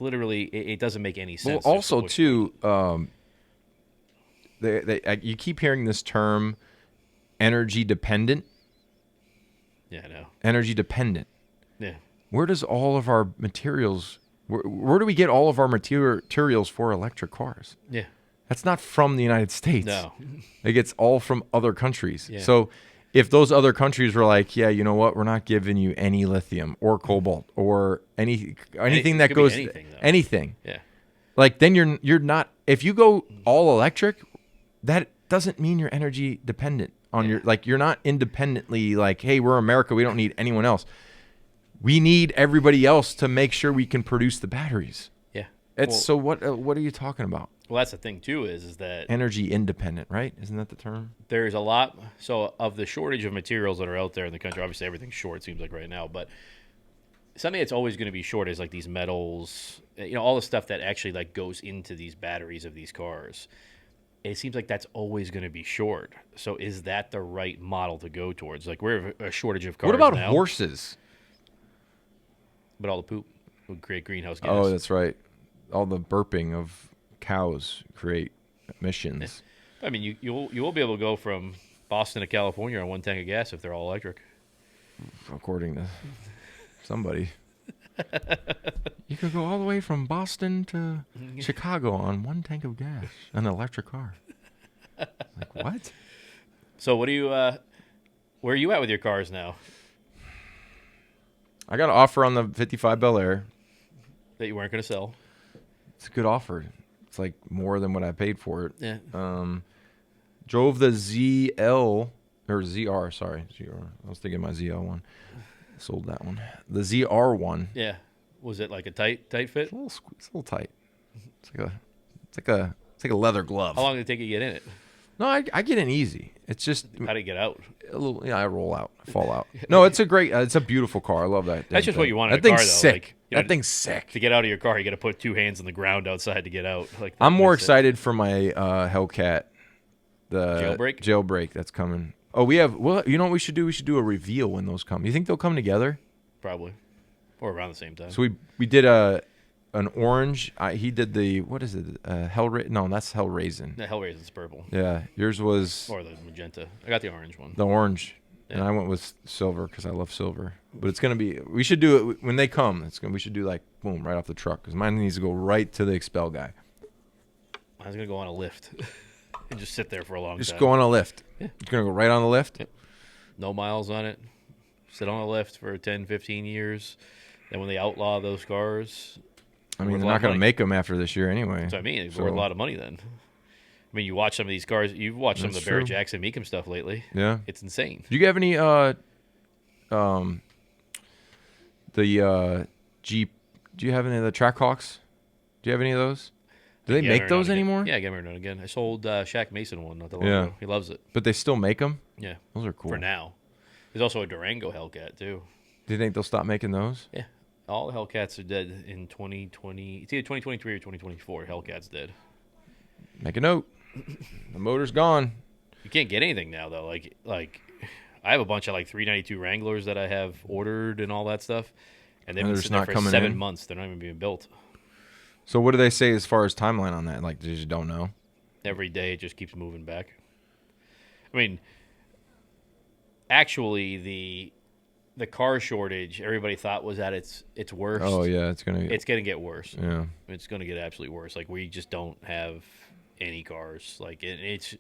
literally it doesn't make any sense. Well, also too, you keep hearing this term, energy dependent. Yeah, I know. Energy dependent. Yeah. Where does all of our materials? Where do we get all of our materials for electric cars? Yeah. That's not from the United States. No. Like, it's all from other countries. Yeah. So if those other countries were like, yeah, you know what, we're not giving you any lithium or cobalt or anything that goes anything. Yeah. Like, then you're not, if you go all electric, that doesn't mean you're energy dependent on your, like, you're not independently like, hey, we're America, we don't need anyone else. We need everybody else to make sure we can produce the batteries. Yeah. So what are you talking about? Well, that's the thing too, is that energy independent, right? Isn't that the term? There's a lot. So of the shortage of materials that are out there in the country, obviously everything's short, it seems like right now, but something that's always going to be short is like these metals, all the stuff that actually like goes into these batteries of these cars. It seems like that's always going to be short. So is that the right model to go towards? Like, we're a shortage of cars. What about now, horses? But all the poop would create greenhouse gas. Oh, that's right. All the burping of cows create emissions. I mean, you will be able to go from Boston to California on one tank of gas if they're all electric. According to somebody. You could go all the way from Boston to Chicago on one tank of gas, an electric car. Like, what? So what do you where are you at with your cars now? I got an offer on the 55 Bel Air. That you weren't going to sell. It's a good offer. It's like more than what I paid for it. Yeah. Drove the ZL or ZR. Sorry, ZR. I was thinking my ZL one. Sold that one. The ZR one. Yeah. Was it like a tight fit? It's a little tight. It's like a leather glove. How long did it take you to get in it? No, I get in easy. It's just how do you get out? A little. Yeah, I roll out, fall out. No, it's a beautiful car. I love that. That's just thing. What you want in that a car, thing's though. Sick. Like, that thing's sick. To get out of your car, you got to put two hands on the ground outside to get out. Like, I'm more excited for my Hellcat, the jailbreak that's coming. Oh, we have. Well, you know what we should do? We should do a reveal when those come. You think they'll come together? Probably, or around the same time. So we did an orange. He did the, what is it? No, that's Hellraisin. The Hellraisin's purple. Yeah, yours was. Or the magenta. I got the orange one. The orange. Yeah. And I went with silver because I love silver. But it's gonna be. We should do it when they come. We should do like boom right off the truck because mine needs to go right to the Expel guy. I was gonna go on a lift and just sit there for a long time. Just go on a lift. Yeah. It's gonna go right on the lift. Yep. No miles on it. Sit on a lift for 10, 15 years. Then when they outlaw those cars. I mean, they're not going to make them after this year anyway. That's what I mean. It's worth a lot of money then. I mean, you watch some of these cars. You've watched some of the Barrett Jackson Meekum stuff lately. Yeah. It's insane. Do you have any Jeep? Do you have any of the Trackhawks? Do you have any of those? Do they make those anymore? Yeah, I get them every now and again. I sold Shaq Mason one not that long ago. He loves it. But they still make them? Yeah. Those are cool. For now. There's also a Durango Hellcat, too. Do you think they'll stop making those? Yeah. All the Hellcats are dead in 2020. It's either 2023 or 2024. Hellcat's dead. Make a note. The motor's gone. You can't get anything now, though. Like I have a bunch of like 392 Wranglers that I have ordered and all that stuff. And they've been sitting there for 7 months. They're not even being built. So what do they say as far as timeline on that? Like, they just don't know? Every day it just keeps moving back. I mean, actually, the car shortage everybody thought was at its worst. Oh yeah, it's gonna get worse. Yeah, it's gonna get absolutely worse. Like, we just don't have any cars. Like, it's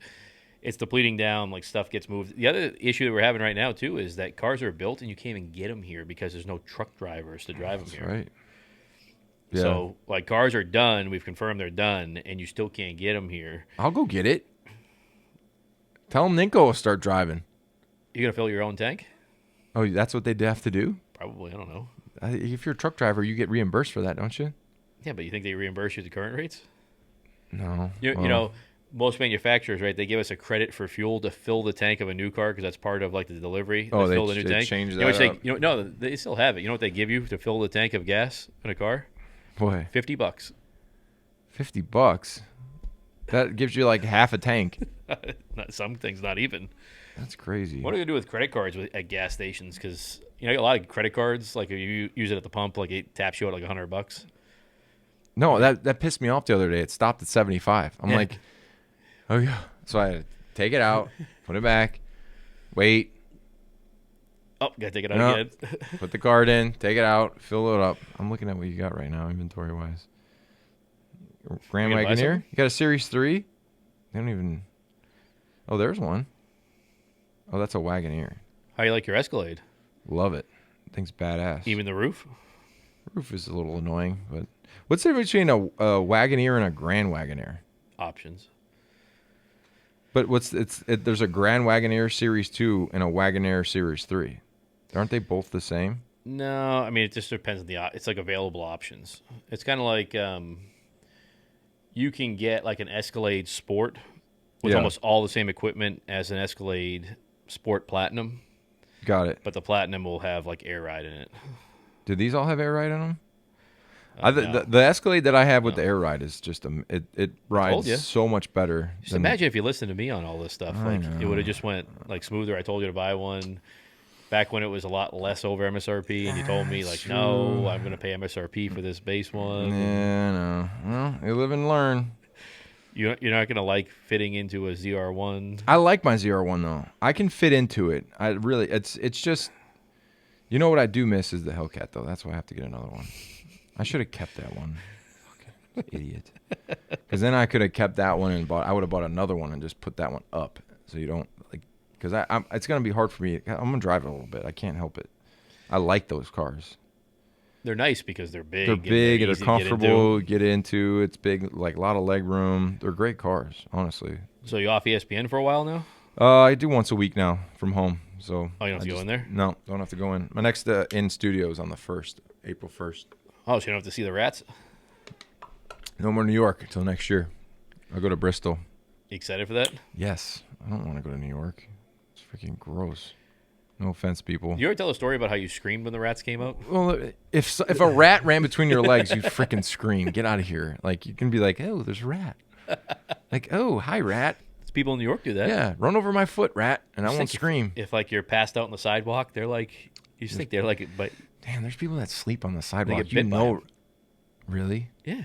depleting down. Like, stuff gets moved. The other issue that we're having right now too is that cars are built and you can't even get them here because there's no truck drivers to drive them here. That's right. Yeah. So, like, cars are done. We've confirmed they're done, and you still can't get them here. I'll go get it. Tell them Ninko will start driving. You gonna fill your own tank? Oh, that's what they'd have to do? Probably. I don't know. If you're a truck driver, you get reimbursed for that, don't you? Yeah, but you think they reimburse you the current rates? No. You know, most manufacturers, right? They give us a credit for fuel to fill the tank of a new car because that's part of like the delivery. Oh, they fill the new tank. Change that. No, they still have it. You know what they give you to fill the tank of gas in a car? Boy, $50. $50. That gives you like half a tank. Some things not even. That's crazy. What are you gonna do with credit cards at gas stations? Because a lot of credit cards, like if you use it at the pump, like it taps you out like $100. No, that pissed me off the other day. It stopped at 75. I'm like, oh yeah. So I had to take it out, put it back, wait. Oh, gotta take it out again. Put the card in, take it out, fill it up. I'm looking at what you got right now, inventory wise. Grand Wagoneer. You got a Series 3? They don't even. Oh, there's one. Oh, that's a Wagoneer. How you like your Escalade? Love it. Thing's badass. Even the roof? Roof is a little annoying, but what's the difference between a Wagoneer and a Grand Wagoneer? Options. But there's a Grand Wagoneer Series 2 and a Wagoneer Series 3. Aren't they both the same? No, I mean it just depends on it's like available options. It's kind of like you can get like an Escalade Sport with almost all the same equipment as an Escalade Sport Platinum. Got it. But the Platinum will have like air ride in it. Do these all have air ride in them? No. The Escalade that I have with the air ride is just it rides so much better. Just imagine if you listened to me on all this stuff. Like it would have just went like smoother. I told you to buy one back when it was a lot less over MSRP, and you told me like, no, I'm going to pay MSRP for this base one. Yeah, no. Well, you live and learn. You're not going to like fitting into a ZR1. I like my ZR1 though. I can fit into it. It's just, you know what I do miss is the Hellcat though. That's why I have to get another one. I should have kept that one. Fucking idiot. Because then I could have kept that one and I would have bought another one and just put that one up, so you don't like. Because it's gonna be hard for me. I'm gonna drive it a little bit. I can't help it. I like those cars. They're nice because they're big. They're big and they're comfortable. Get into. It's big, like a lot of leg room. They're great cars, honestly. So you off ESPN for a while now? I do once a week now from home. So you don't have to go in there? No, don't have to go in. My next in studio is on the 1st, April 1st. Oh, so you don't have to see the rats? No more New York until next year. I'll go to Bristol. You excited for that? Yes. I don't want to go to New York. It's freaking gross. No offense, people. You ever tell a story about how you screamed when the rats came out? Well, if a rat ran between your legs, you freaking scream. Get out of here. Like, you can be like, oh, there's a rat. Like, oh, hi, rat. People in New York do that. Yeah, run over my foot, rat, and I won't scream. If like you're passed out on the sidewalk, they're like, you just think they're like, but damn, there's people that sleep on the sidewalk. They get bit by them. Really? Yeah.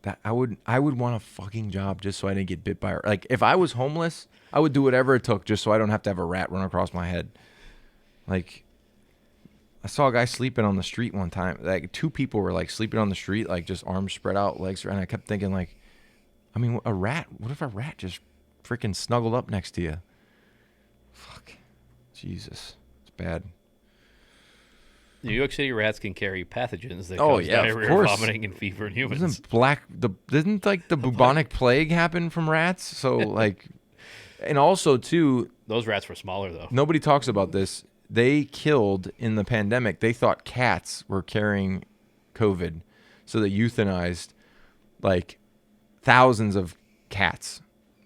That I would want a fucking job just so I didn't get bit by her. Like if I was homeless, I would do whatever it took just so I don't have to have a rat run across my head. Like I saw a guy sleeping on the street one time. Like two people were like sleeping on the street, like just arms spread out, legs, and I kept thinking like, I mean, a rat. What if a rat just freaking snuggled up next to you? Fuck. Jesus. It's bad. New York City rats can carry pathogens that cause diarrhea, vomiting, and fever in humans. Didn't like the bubonic plague happen from rats? So like, and also too, those rats were smaller though. Nobody talks about this. They killed in the pandemic. They thought cats were carrying COVID, so they euthanized like thousands of cats.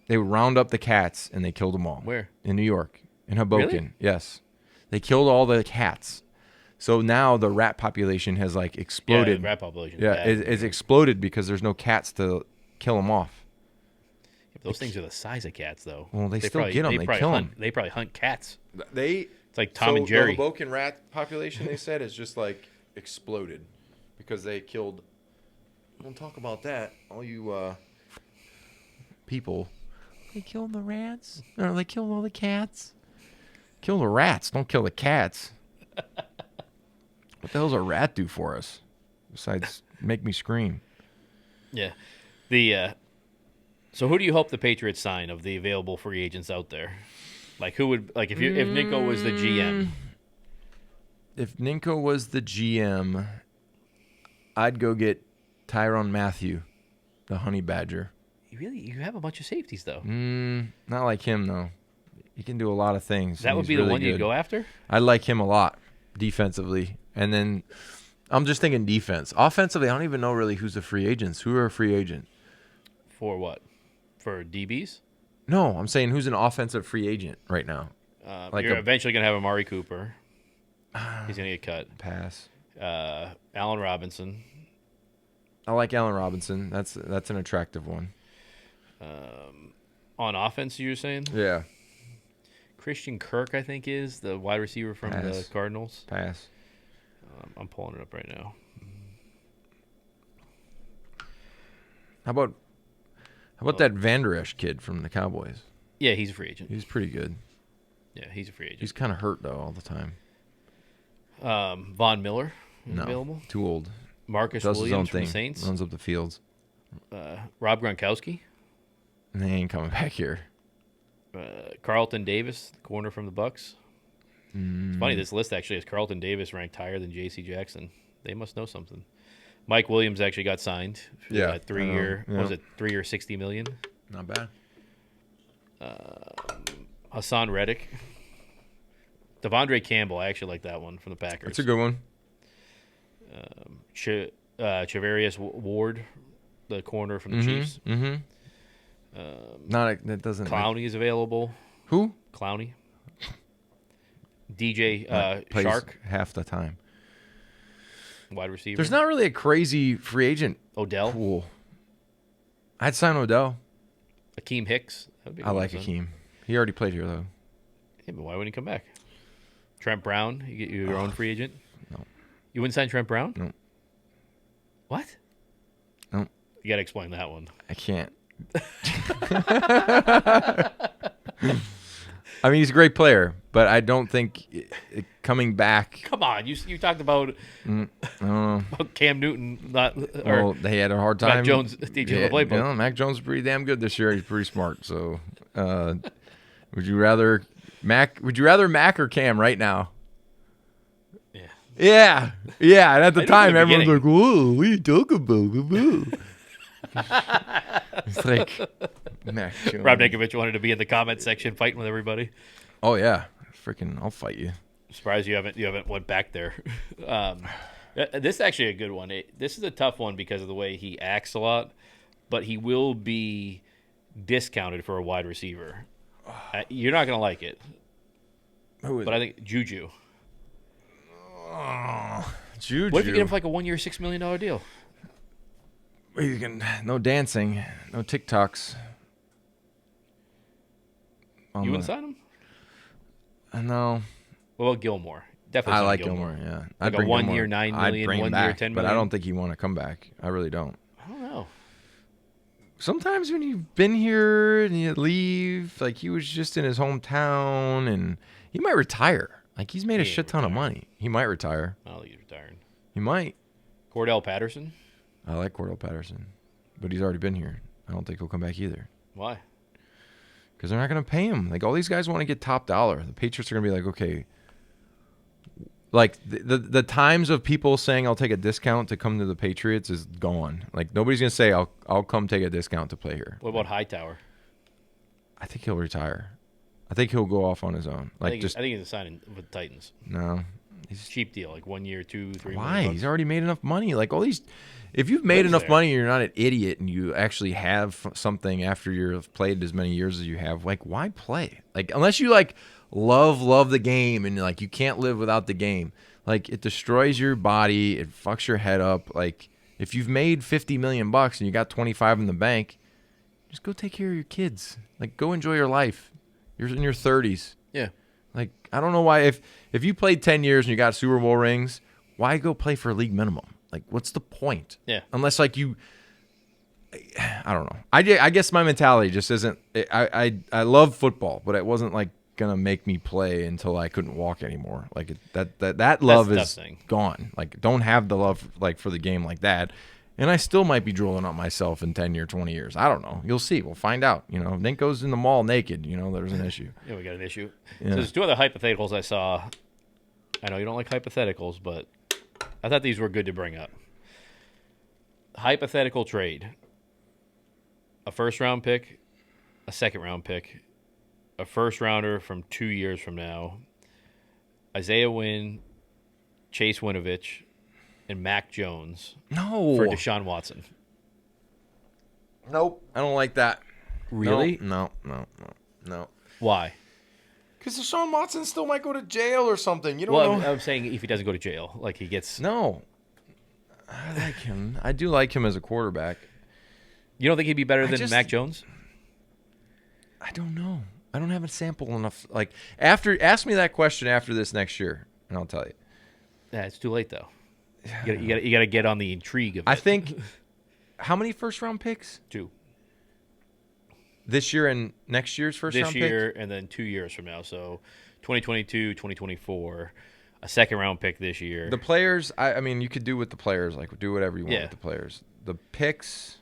They would round up the cats and they killed them all. Where? In New York, in Hoboken. Really? Yes, they killed all the cats. So now the rat population has like exploded. Yeah, the rat population. Yeah, it's exploded because there's no cats to kill them off. Yeah, those things are the size of cats, though. Well, they still get them. They kill them. They probably hunt cats. It's like Tom and Jerry. The Hoboken rat population, they said, is just like exploded because they killed. Don't talk about that, all you people. They killed the rats. Or they killed all the cats. Kill the rats. Don't kill the cats. What the hell's a rat do for us besides make me scream? Yeah. So who do you hope the Patriots sign of the available free agents out there? Like who would if Ninko was the GM? If Ninko was the GM, I'd go get Tyrann Mathieu, the honey badger. You have a bunch of safeties though. Not like him though. He can do a lot of things. That would be the one you'd go after? I like him a lot defensively. And then I'm just thinking defense. Offensively, I don't even know really who's the free agents. Who are a free agent? For what? For DBs? No, I'm saying who's an offensive free agent right now. You're eventually going to have Amari Cooper. He's going to get cut. Pass. Allen Robinson. I like Allen Robinson. That's an attractive one. On offense, you're saying? Yeah. Christian Kirk, I think, is the wide receiver from the Cardinals. Pass. I'm pulling it up right now. How about that Van Der Esch kid from the Cowboys? Yeah, he's a free agent. He's pretty good. Yeah, he's a free agent. He's kind of hurt though all the time. Von Miller available. Too old. Marcus Williams from the Saints runs up the fields. Rob Gronkowski. They ain't coming back here. Carlton Davis, corner from the Bucks. It's funny, this list actually has Carlton Davis ranked higher than J.C. Jackson. They must know something. Mike Williams actually got signed. For that 3-year, what was it, 3 year, $60 million? Not bad. Hassan Reddick. Devondre Campbell, I actually like that one from the Packers. It's a good one. Chavarius Ward, the corner from the Chiefs. Mm-hmm. That doesn't. Clowney is available. Who? Clowney. DJ plays Shark, half the time. wide receiver. There's not really a crazy free agent Odell. pool. I'd sign Odell. Akeem Hicks. I like Akeem. He already played here though. Yeah, but why wouldn't he come back? Trent Brown, you get your own free agent. No. You wouldn't sign Trent Brown? No. What? No. You got to explain that one. I can't. I mean, he's a great player, but I don't think coming back. Come on, you talked about I don't know. about Cam Newton not. Well, they had a hard time. Mac Jones teaching the playbook. You know, Mac Jones is pretty damn good this year. He's pretty smart. So, would you rather Mac or Cam right now? Yeah. And at the time, everyone's like, "Whoa, what are you talking about?" It's like Mac Jones. Rob Ninkovich wanted to be in the comment section fighting with everybody. Oh yeah, freaking! I'll fight you. Surprised you haven't went back there. This is actually a good one. This is a tough one because of the way he acts a lot, but he will be discounted for a wide receiver. You're not gonna like it. Who is but I think Juju. Juju. What if you get him for like a 1 year, $6 million deal? You can no dancing, no TikToks. You wouldn't sign him? No. What about Gilmore? Definitely. I like Gilmore. Yeah, like I'd a bring 1 Gilmore. year, $9 I'd million, bring 1 back, year, $10 million. But I don't think he'd want to come back. I really don't. I don't know. Sometimes when you've been here and you leave, like he was just in his hometown, and he might retire. Like he's made a shit ton of money. He might retire. I don't think he's retiring. He might. Cordell Patterson. I like Cordell Patterson, but he's already been here. I don't think he'll come back either. Why? Because they're not going to pay him. Like all these guys want to get top dollar. The Patriots are going to be like, okay. Like the times of people saying I'll take a discount to come to the Patriots is gone. Like nobody's going to say I'll come take a discount to play here. What about Hightower? I think he'll retire. I think he'll go off on his own. Like I think he's a signing with the Titans. No. He's cheap deal, like 1 year, $2, $3 Why? million. He's already made enough money. Like all these, if you've made enough money, you're not an idiot, and you actually have something after you've played as many years as you have. Like, why play? Like, unless you like love the game and like you can't live without the game. Like, it destroys your body. It fucks your head up. Like, if you've made $50 million and you got 25 in the bank, just go take care of your kids. Like, go enjoy your life. You're in your 30s. Yeah. Like, I don't know why if you played 10 years and you got Super Bowl rings, why go play for a league minimum? Like, what's the point? Yeah. Unless, like, I don't know. I guess my mentality just isn't – I love football, but it wasn't, like, going to make me play until I couldn't walk anymore. Like, that love is gone. Like, don't have the love, like, for the game like that. And I still might be drooling on myself in 10 years, 20 years. I don't know. You'll see. We'll find out. You know, Ninko's in the mall naked. You know, there's an issue. Yeah, we got an issue. Yeah. So there's two other hypotheticals I saw. I know you don't like hypotheticals, but I thought these were good to bring up. Hypothetical trade. A first-round pick, a second-round pick, a first-rounder from 2 years from now, Isaiah Wynn, Chase Winovich, and Mac Jones for Deshaun Watson. Nope. I don't like that. Really? No. Why? Because Deshaun Watson still might go to jail or something. You don't know. I'm saying if he doesn't go to jail, like he gets. No. I like him. I do like him as a quarterback. You don't think he'd be better than Mac Jones? I don't know. I don't have a sample enough. Like ask me that question after this next year, and I'll tell you. Yeah, it's too late though. You got to get on the intrigue of it. I think. How many first-round picks? 2. This year and next year's first-round pick? This year and then 2 years from now. So 2022, 2024, a second-round pick this year. The players, I mean, you could do with the players. Like, do whatever you want with the players. The picks,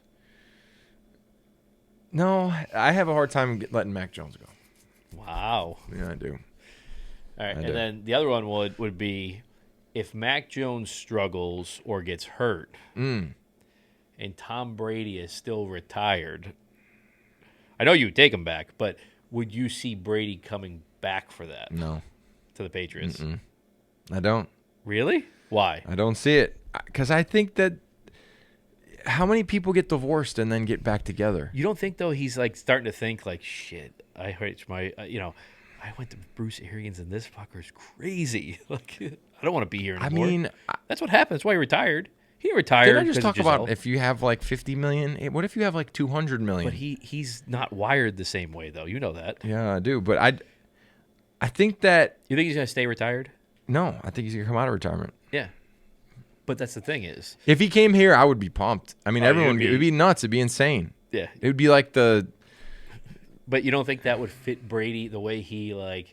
No, I have a hard time letting Mac Jones go. Wow. Yeah, I do. All right, and then the other one would be if Mac Jones struggles or gets hurt, and Tom Brady is still retired. I know you would take him back, but would you see Brady coming back for that? No. To the Patriots? Mm-mm. I don't. Really? Why? I don't see it. Because I think that how many people get divorced and then get back together? You don't think, though, he's like starting to think like, shit, I hurt my, I went to Bruce Arians and this fucker's crazy. Like, I don't want to be here anymore. I mean, that's what happened. That's why he retired. He retired. Did I just talk about if you have like 50 million? What if you have like 200 million? But he's not wired the same way, though. You know that. Yeah, I do. But I think that. You think he's going to stay retired? No, I think he's going to come out of retirement. Yeah. But that's the thing is. If he came here, I would be pumped. I mean, everyone, it would be nuts. It'd be insane. Yeah. It would be like the. But you don't think that would fit Brady the way he, like,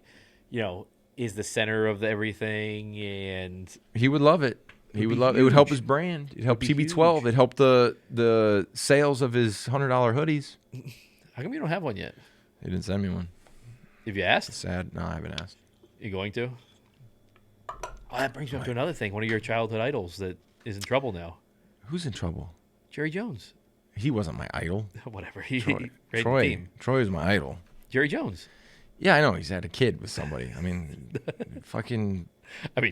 is the center of everything? And he would love it. He would love it. It would help his brand. It'd help TB12. It'd help the sales of his $100 hoodies. How come you don't have one yet? He didn't send me one. Have you asked? It's sad. No, I haven't asked. You going to? Oh, that brings me up to another thing. One of your childhood idols that is in trouble now. Who's in trouble? Jerry Jones. He wasn't my idol. Whatever. Troy is my idol. Jerry Jones. Yeah, I know. He's had a kid with somebody. I mean,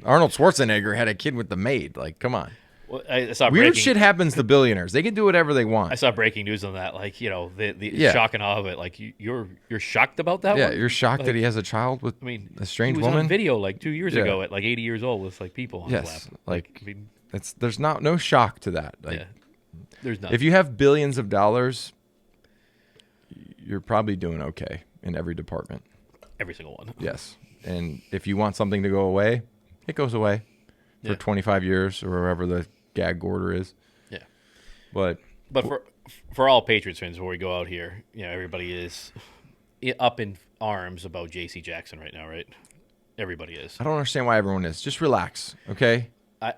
Arnold Schwarzenegger had a kid with the maid. Like, come on. Well, I saw weird shit happens to billionaires. They can do whatever they want. I saw breaking news on that. Like, the shock and awe of it. Like, you're shocked about that one? Yeah, you're shocked that he has a child with a strange woman? He was on video like 2 years ago at like 80 years old with like people on his lap. Like, there's no shock to that. Like, there's not. If you have billions of dollars, you're probably doing okay in every department. Every single one. Yes. And if you want something to go away, it goes away for 25 years or wherever the gag order is. Yeah. But for all Patriots fans, before we go out here, everybody is up in arms about J.C. Jackson right now, right? Everybody is. I don't understand why everyone is. Just relax, okay?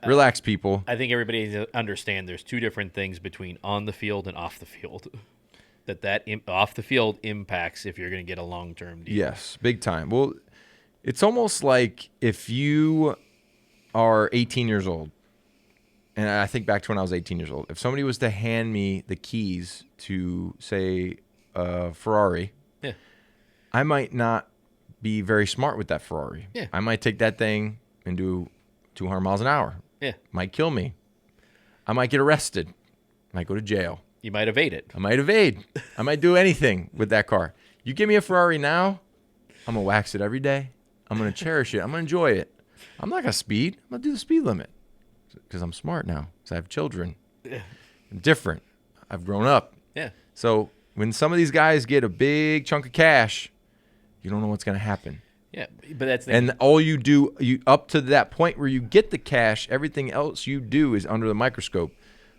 Relax, people. I think everybody needs to understand there's two different things between on the field and off the field. That off the field impacts if you're going to get a long-term deal. Yes, big time. Well, it's almost like if you are 18 years old, and I think back to when I was 18 years old, if somebody was to hand me the keys to, say, a Ferrari, I might not be very smart with that Ferrari. Yeah. I might take that thing and do 200 miles an hour. Yeah. Might kill me. I might get arrested. Might go to jail. You might evade it. I might evade. I might do anything with that car. You give me a Ferrari now, I'm going to wax it every day. I'm going to cherish it. I'm going to enjoy it. I'm not going to speed. I'm going to do the speed limit because I'm smart now because I have children. I'm different. I've grown up. Yeah. So when some of these guys get a big chunk of cash, you don't know what's going to happen. Yeah, but that's and all you do, up to that point where you get the cash, everything else you do is under the microscope.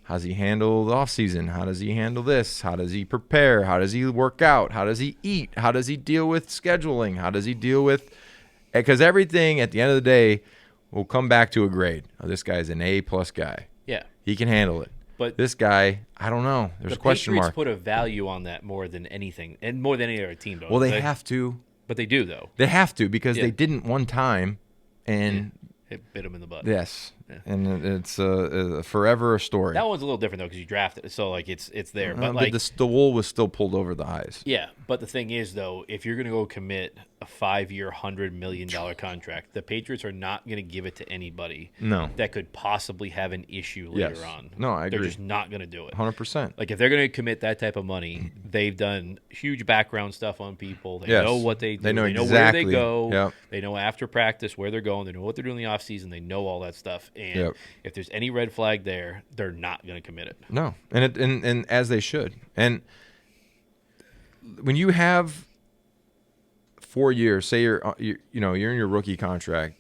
How does he handle the offseason? How does he handle this? How does he prepare? How does he work out? How does he eat? How does he deal with scheduling? How does he deal with – because everything at the end of the day will come back to a grade. Oh, this guy's an A-plus guy. Yeah. He can handle it. But this guy, I don't know. There's a question mark. The Patriots put a value on that more than anything and more than any other team does. Well, they have to. But they do, though. They have to because they didn't one time and – It bit him in the butt. Yes. Yeah. And it's forever a story. That one's a little different, though, because you drafted it. So, like, it's there. But like, the wool was still pulled over the eyes. Yeah. But the thing is, though, if you're going to go commit a 5-year, $100 million contract, the Patriots are not going to give it to anybody that could possibly have an issue later on. No, I agree. They're just not going to do it. 100%. Like, if they're going to commit that type of money, they've done huge background stuff on people. They know what they do. They know exactly where they go. Yep. They know after practice where they're going. They know what they're doing in the offseason. They know all that stuff. And if there's any red flag there, they're not going to commit it. No. And as they should. And when you have 4 years, say you're in your rookie contract,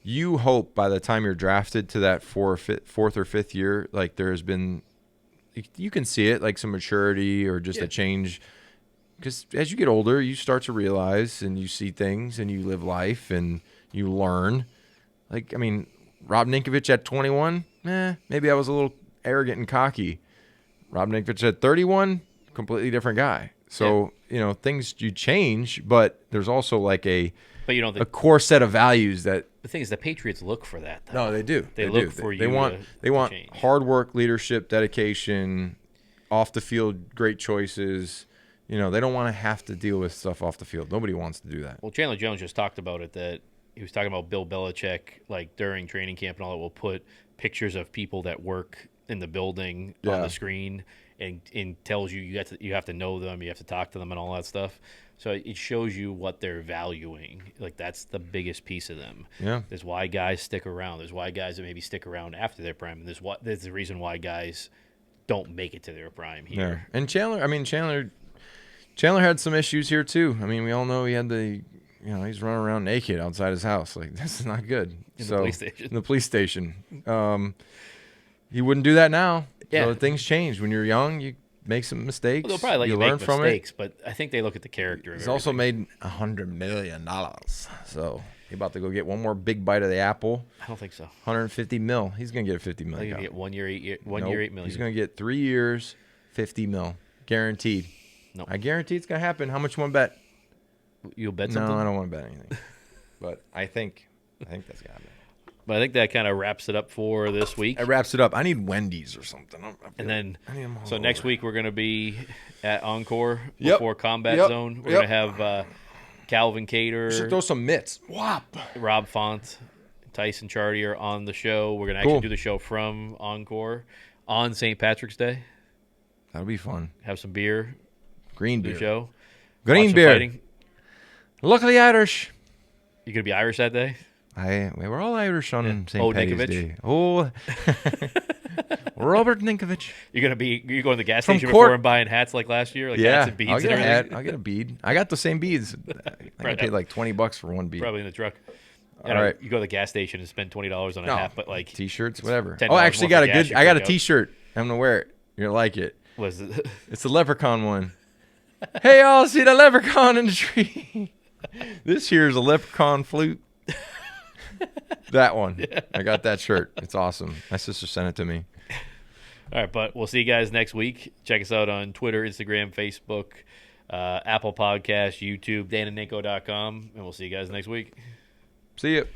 you hope by the time you're drafted to that fourth or fifth year, like there has been, you can see it, like some maturity or just a change. Because as you get older, you start to realize and you see things and you live life and you learn. Like, I mean, Rob Ninkovich at 21, maybe I was a little arrogant and cocky. Rob Ninkovich at 31, completely different guy. So, things you change, but there's also like a core set of values that. The thing is, the Patriots look for that. Though. No, they do. They look for you. They want hard work, leadership, dedication, off the field, great choices. They don't want to have to deal with stuff off the field. Nobody wants to do that. Well, Chandler Jones just talked about it, that he was talking about Bill Belichick, like during training camp and all that, will put pictures of people that work in the building on the screen and tells you have to know them, you have to talk to them and all that stuff. So it shows you what they're valuing. Like, that's the biggest piece of them. Yeah. There's why guys stick around. There's why guys that maybe stick around after their prime. And there's the reason why guys don't make it to their prime here. Yeah. And Chandler had some issues here too. I mean, we all know he had he's running around naked outside his house. Like, this is not good. In the police station. He wouldn't do that now. Yeah. So things change. When you're young, you make some mistakes. Well, they'll probably let you learn make from mistakes, it. but I think they look at the character. He's also made $100 million. So he's about to go get one more big bite of the apple. I don't think so. $150 million. He's going to get $50 million. I think he's going to get 1 year, 8 year, $1 Nope. year, $8 million. He's going to get 3 years, $50 million. Guaranteed. Nope. I guarantee it's going to happen. How much you want to bet? You'll bet something? No, I don't want to bet anything. But I think that's going to happen. But I think that kind of wraps it up for this week. It wraps it up. I need Wendy's or something. And then, I need them all next over. week we're going to be at Encore Yep. before Combat Yep. Zone. We're Yep. going to have Calvin Cater, We should throw some mitts. Whop. Rob Font, Tyson Chartier on the show. We're going to actually do the show from Encore on St. Patrick's Day. That'll be fun. Have some beer. Green Do beer. the show. Green Watch some beer. fighting. Look at the Irish. You going to be Irish that day? We were all Irish on St. Paddy's Ninkovich? Day. Oh, Robert Ninkovich. You going to the gas From station court. before and buying hats like last year? Like hats and beads I'll and get a everything? hat. I'll get a bead. I got the same beads. I paid like $20 for one bead. Probably in the truck. All right. You go to the gas station and spend $20 on a hat, but like T-shirts, whatever. $10 Oh, I actually more got for a gas good. you I got a pick up. T-shirt. I'm gonna wear it. You're gonna like it. Was it? It's the leprechaun one. Hey, y'all, see the leprechaun in the tree? This here's a leprechaun flute. That one. Yeah. I got that shirt. It's awesome. My sister sent it to me. All right, but we'll see you guys next week. Check us out on Twitter, Instagram, Facebook, Apple Podcasts, YouTube, danandninko.com, and we'll see you guys next week. See you.